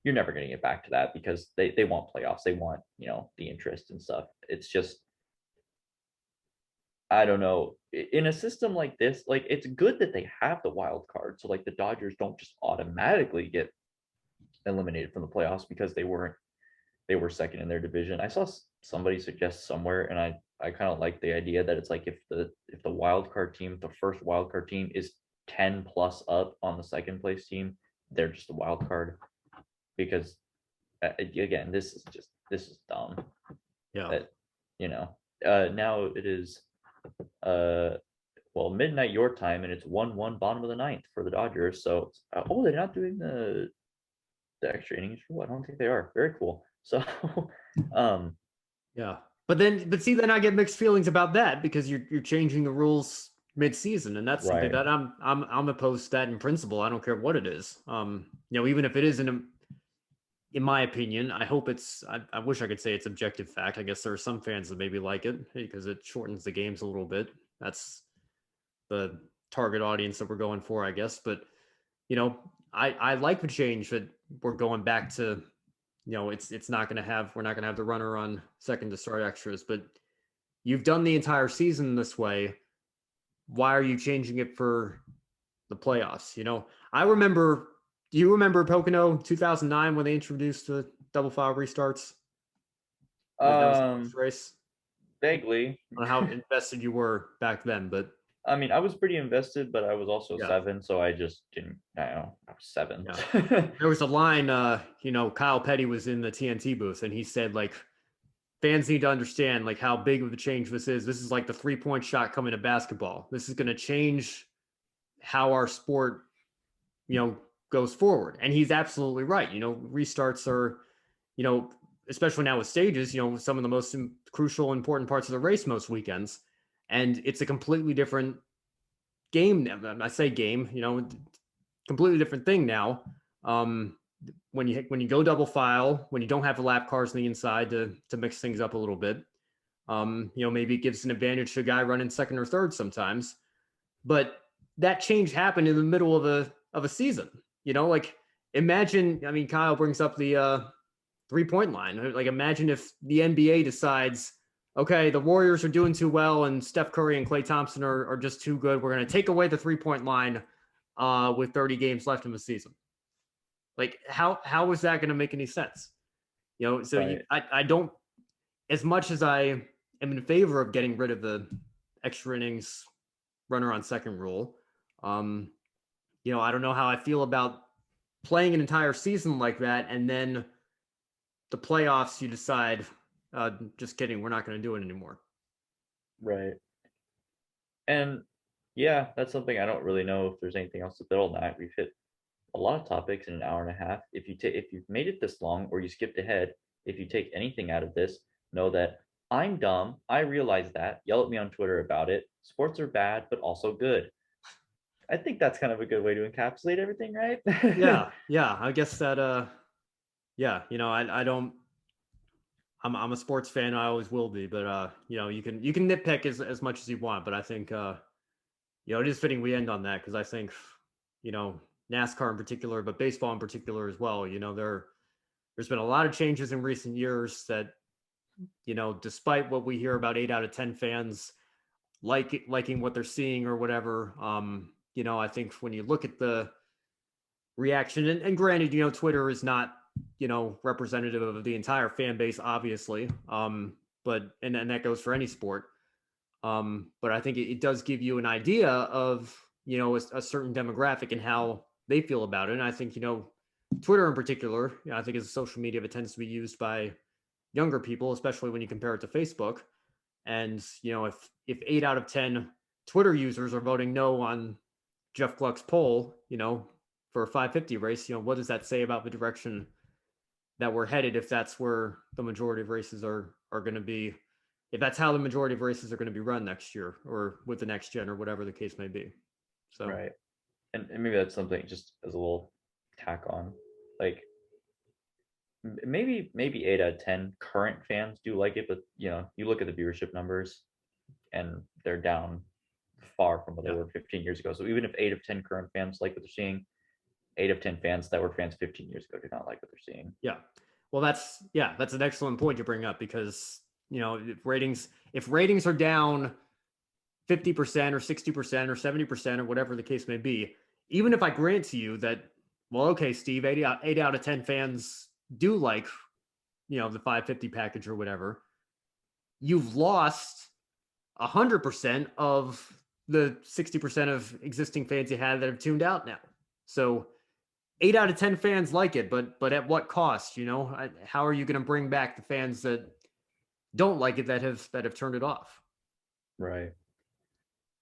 S2: you're never going to get back to that because they want playoffs. They want, the interest and stuff. It's just, I don't know. In a system like this, like it's good that they have the wild card. So like the Dodgers don't just automatically get eliminated from the playoffs because they were second in their division. I saw somebody suggest somewhere, and I kind of like the idea that it's like if the wild card team, the first wild card team is 10 plus up on the second place team, they're just a wild card because again, this is dumb.
S1: Yeah.
S2: That now it is midnight your time, and it's 1-1 bottom of the ninth for the Dodgers. So they're not doing the extra innings for what? I don't think they are. Very cool. So
S1: yeah. But see, then I get mixed feelings about that because you're changing the rules mid-season, and that's something
S2: right.
S1: that I'm opposed to that in principle. I don't care what it is. Even if it isn't, in my opinion, I hope I wish I could say it's objective fact. I guess there are some fans that maybe like it because it shortens the games a little bit. That's the target audience that we're going for, I guess. But I like the change that we're going back to. It's not going to have we're not going to have the runner on second to start extras. But you've done the entire season this way. Why are you changing it for the playoffs? I remember. Do you remember Pocono 2009 when they introduced the double file restarts? That was the first race.
S2: Vaguely.
S1: I don't know how invested you were back then, but
S2: I mean, I was pretty invested, but I was also
S1: yeah.
S2: 7, so I just didn't. I don't know. I was 7.
S1: Yeah. There was a line. Kyle Petty was in the TNT booth, and he said like, fans need to understand like how big of a change this is. This is like the 3-point shot coming to basketball. This is going to change how our sport, goes forward. And he's absolutely right. Restarts are, especially now with stages, some of the most crucial, important parts of the race most weekends. And it's a completely different game. I say game, completely different thing now. When you go double file, when you don't have the lap cars on the inside to mix things up a little bit, maybe it gives an advantage to a guy running second or third sometimes. But that change happened in the middle of a season. Like imagine. I mean, Kyle brings up the 3-point line. Like imagine if the NBA decides, okay, the Warriors are doing too well, and Steph Curry and Klay Thompson are just too good. We're going to take away the 3-point line with 30 games left in the season. Like how is that going to make any sense? So
S2: right.
S1: I don't, as much as I am in favor of getting rid of the extra innings runner on second rule. I don't know how I feel about playing an entire season like that, and then the playoffs you decide, just kidding, we're not going to do it anymore.
S2: Right. And yeah, that's something I don't really know if there's anything else to build on that. We've hit a lot of topics in an hour and a half. If you've made it this long or you skipped ahead, if you take anything out of this, know that I'm dumb. I realize that. Yell at me on Twitter about it. Sports are bad, but also good. I think that's kind of a good way to encapsulate everything, right?
S1: Yeah, I guess that yeah, I don't I'm a sports fan, I always will be, but you can nitpick as much as you want, but I think it is fitting we end on that because I think, you know, NASCAR in particular, but baseball in particular as well, there's been a lot of changes in recent years that, despite what we hear about 8 out of 10 fans liking what they're seeing or whatever, I think when you look at the reaction, and granted, Twitter is not, representative of the entire fan base, obviously. But and that goes for any sport. But I think it does give you an idea of, a certain demographic and how they feel about it. And I think, Twitter in particular, I think as a social media, it tends to be used by younger people, especially when you compare it to Facebook. And, if 8 out of 10 Twitter users are voting no on Jeff Gluck's poll, for a 550 race, what does that say about the direction that we're headed if that's where the majority of races are going to be, if that's how the majority of races are going to be run next year or with the next gen or whatever the case may be. So
S2: Right. And maybe that's something just as a little tack on. Like maybe 8 out of 10 current fans do like it, but you look at the viewership numbers and they're down far from what they
S1: yeah,
S2: were 15 years ago. So even if 8 of 10 current fans like what they're seeing, 8 of 10 fans that were fans 15 years ago do not like what they're seeing.
S1: yeah. Well, that's an excellent point to bring up because if ratings are down 50% or 60% or 70% or whatever the case may be, even if I grant to you that, well, okay, Steve, 8 out of 10 fans do like, the 550 package or whatever, you've lost 100% of the 60% of existing fans you had that have tuned out now. So 8 out of 10 fans like it, but at what cost? How are you going to bring back the fans that don't like it, that have turned it off?
S2: Right.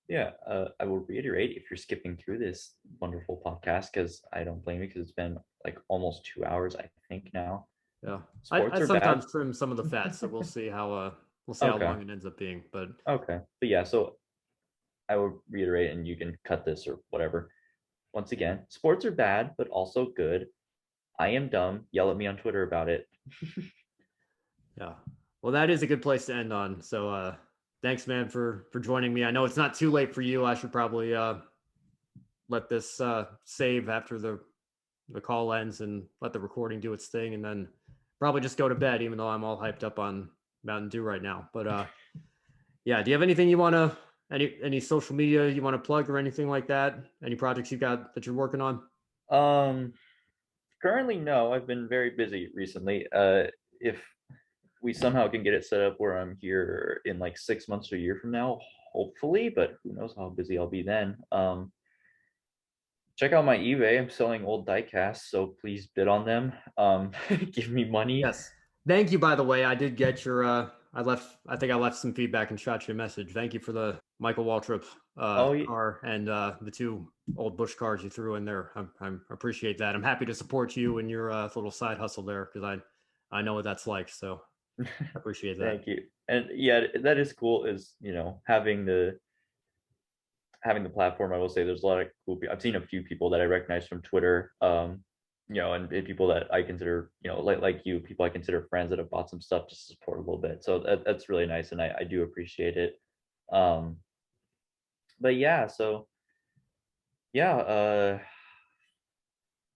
S2: Yeah, I will reiterate if you're skipping through this wonderful podcast, because I don't blame you, because it's been like almost 2 hours, I think now.
S1: Yeah, I
S2: Sports are bad.
S1: sometimes trim some of the fat, so we'll see how
S2: Okay.
S1: long it ends up being. But
S2: Okay. But yeah, so I will reiterate and you can cut this or whatever. Once again, sports are bad, but also good. I am dumb. Yell at me on Twitter about it.
S1: yeah, well, that is a good place to end on. So thanks, man, for joining me. I know it's not too late for you. I should probably let this save after the call ends and let the recording do its thing, and then probably just go to bed, even though I'm all hyped up on Mountain Dew right now. But yeah, do you have anything you want to, any social media you want to plug or anything like that? Any projects you got that you're working on?
S2: Um, Currently, no. I've been very busy recently. If we somehow can get it set up where I'm here in like 6 months or a year from now, hopefully, but who knows how busy I'll be then. Check out my eBay. I'm selling old diecasts, so please bid on them. Give me money.
S1: Yes. Thank you, by the way. I did get your I think I left some feedback and shot you a message. Thank you for the Michael Waltrip
S2: Oh,
S1: car and the two old Bush cars you threw in there. I appreciate that. I'm happy to support you in your little side hustle there because I know what that's like. So I appreciate that.
S2: thank you. And yeah, that is cool. Is having the platform. I will say there's a lot of cool people. I've seen a few people that I recognize from Twitter. And people that I consider, like you, people I consider friends that have bought some stuff just to support a little bit. So that's really nice, and I do appreciate it. Um, but yeah, so yeah,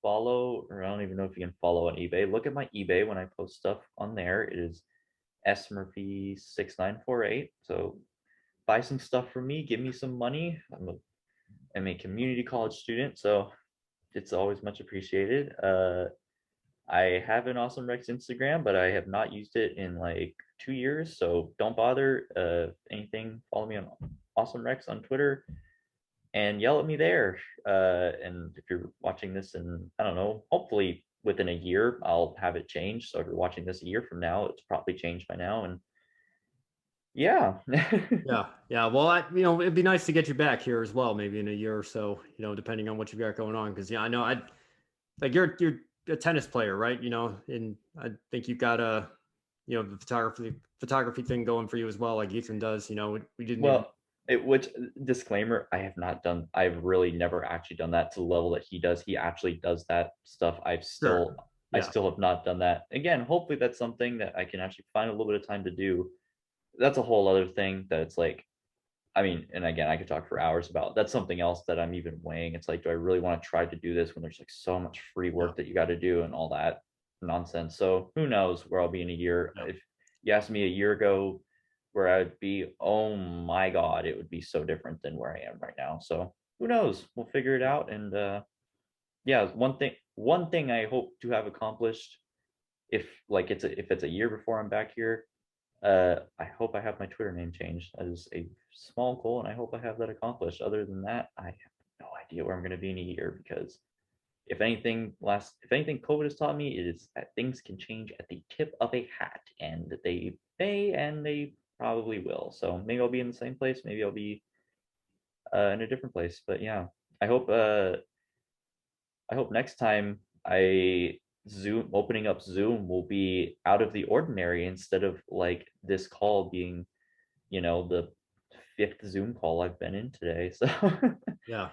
S2: follow, or I don't even know if you can follow on eBay. Look at my eBay when I post stuff on there. It is smurphy6948. So buy some stuff from me, give me some money. I'm a community college student, so it's always much appreciated. I have an Awesome Rex Instagram, but I have not used it in like 2 years, so don't bother. Anything, follow me on Awesome Rex on Twitter and yell at me there. And if you're watching this, and I don't know, hopefully within a year, I'll have it changed. So if you're watching this a year from now, it's probably changed by now. And yeah.
S1: Yeah, yeah. Well, it'd be nice to get you back here as well, maybe in a year or so. Depending on what you've got going on, because I know like you're a tennis player, right? And I think you've got the photography thing going for you as well, like Ethan does. We didn't even.
S2: Well, which disclaimer, I've really never actually done that to the level that he does. He actually does that stuff.
S1: Sure.
S2: I
S1: Yeah.
S2: still have not done that. Again, hopefully that's something that I can actually find a little bit of time to do. That's a whole other thing that it's like, I mean, and again, I could talk for hours about. That's something else that I'm even weighing. It's like, do I really want to try to do this when there's like so much free
S1: Yeah.
S2: work that you got to do and all that nonsense? So who knows where I'll be in a year?
S1: Yeah.
S2: If you asked me a year ago where I'd be, oh my God, it would be so different than where I am right now. So who knows? We'll figure it out. And yeah, one thing I hope to have accomplished if like if it's a year before I'm back here, I hope I have my Twitter name changed. That is a small goal, and I hope I have that accomplished. Other than that, I have no idea where I'm going to be in a year because if anything, COVID has taught me, it is that things can change at the tip of a hat, and they may and they probably will. So maybe I'll be in the same place, maybe I'll be in a different place. But yeah, I hope uh, I hope next time I Zoom opening up Zoom will be out of the ordinary instead of like this call being, the fifth Zoom call I've been in today. So
S1: Yeah.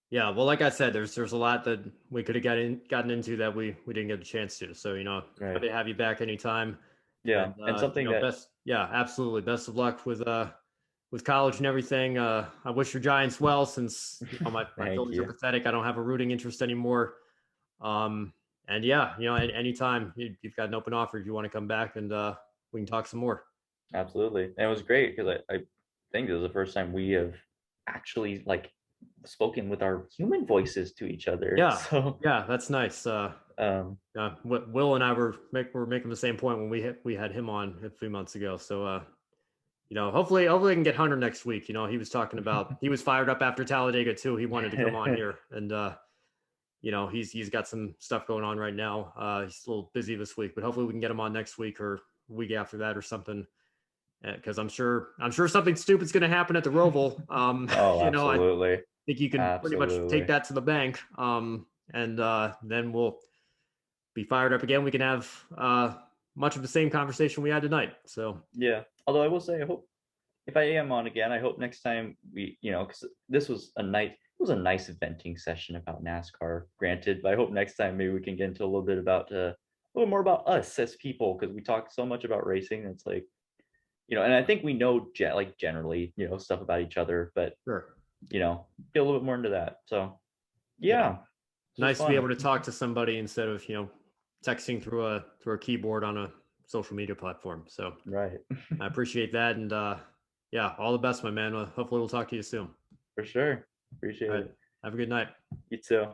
S1: Yeah. Well, like I said, there's a lot that we could have gotten into that we didn't get a chance to. So happy
S2: right.
S1: to have you back anytime.
S2: Yeah.
S1: And
S2: And something that
S1: best. Yeah, absolutely. Best of luck with college and everything. I wish your Giants well, since my
S2: thank
S1: Phillies are
S2: you.
S1: pathetic. I don't have a rooting interest anymore. And yeah, anytime you've got an open offer if you want to come back, and we can talk some more.
S2: Absolutely. And it was great because I think this is the first time we have actually like spoken with our human voices to each other.
S1: Yeah,
S2: So
S1: yeah, that's nice.
S2: um
S1: Will and I were making the same point when we had him on a few months ago. So hopefully I can get Hunter next week. He was talking about, he was fired up after Talladega too. He wanted to come on here, and he's got some stuff going on right now. He's a little busy this week, but hopefully we can get him on next week or week after that or something. Because I'm sure something stupid's going to happen at the Roval.
S2: oh,
S1: I
S2: absolutely.
S1: think you can pretty much take
S2: Absolutely.
S1: that to the bank. And then we'll be fired up again. We can have much of the same conversation we had tonight. So
S2: Yeah. Although I will say, I hope if I am on again, I hope next time because this was a nice venting session about NASCAR, granted, but I hope next time maybe we can get into a little bit about a little more about us as people because we talk so much about racing. It's like, and I think we know like generally, stuff about each other, but
S1: sure.
S2: get a little bit more into that. So
S1: Yeah.
S2: yeah, this was
S1: Nice to be
S2: fun.
S1: able to talk to somebody instead of, texting through a keyboard on a social media platform. So
S2: Right.
S1: I appreciate that. And yeah, all the best, my man. Hopefully we'll talk to you soon.
S2: For sure. Appreciate
S1: All right.
S2: it.
S1: Have a good night.
S2: You too.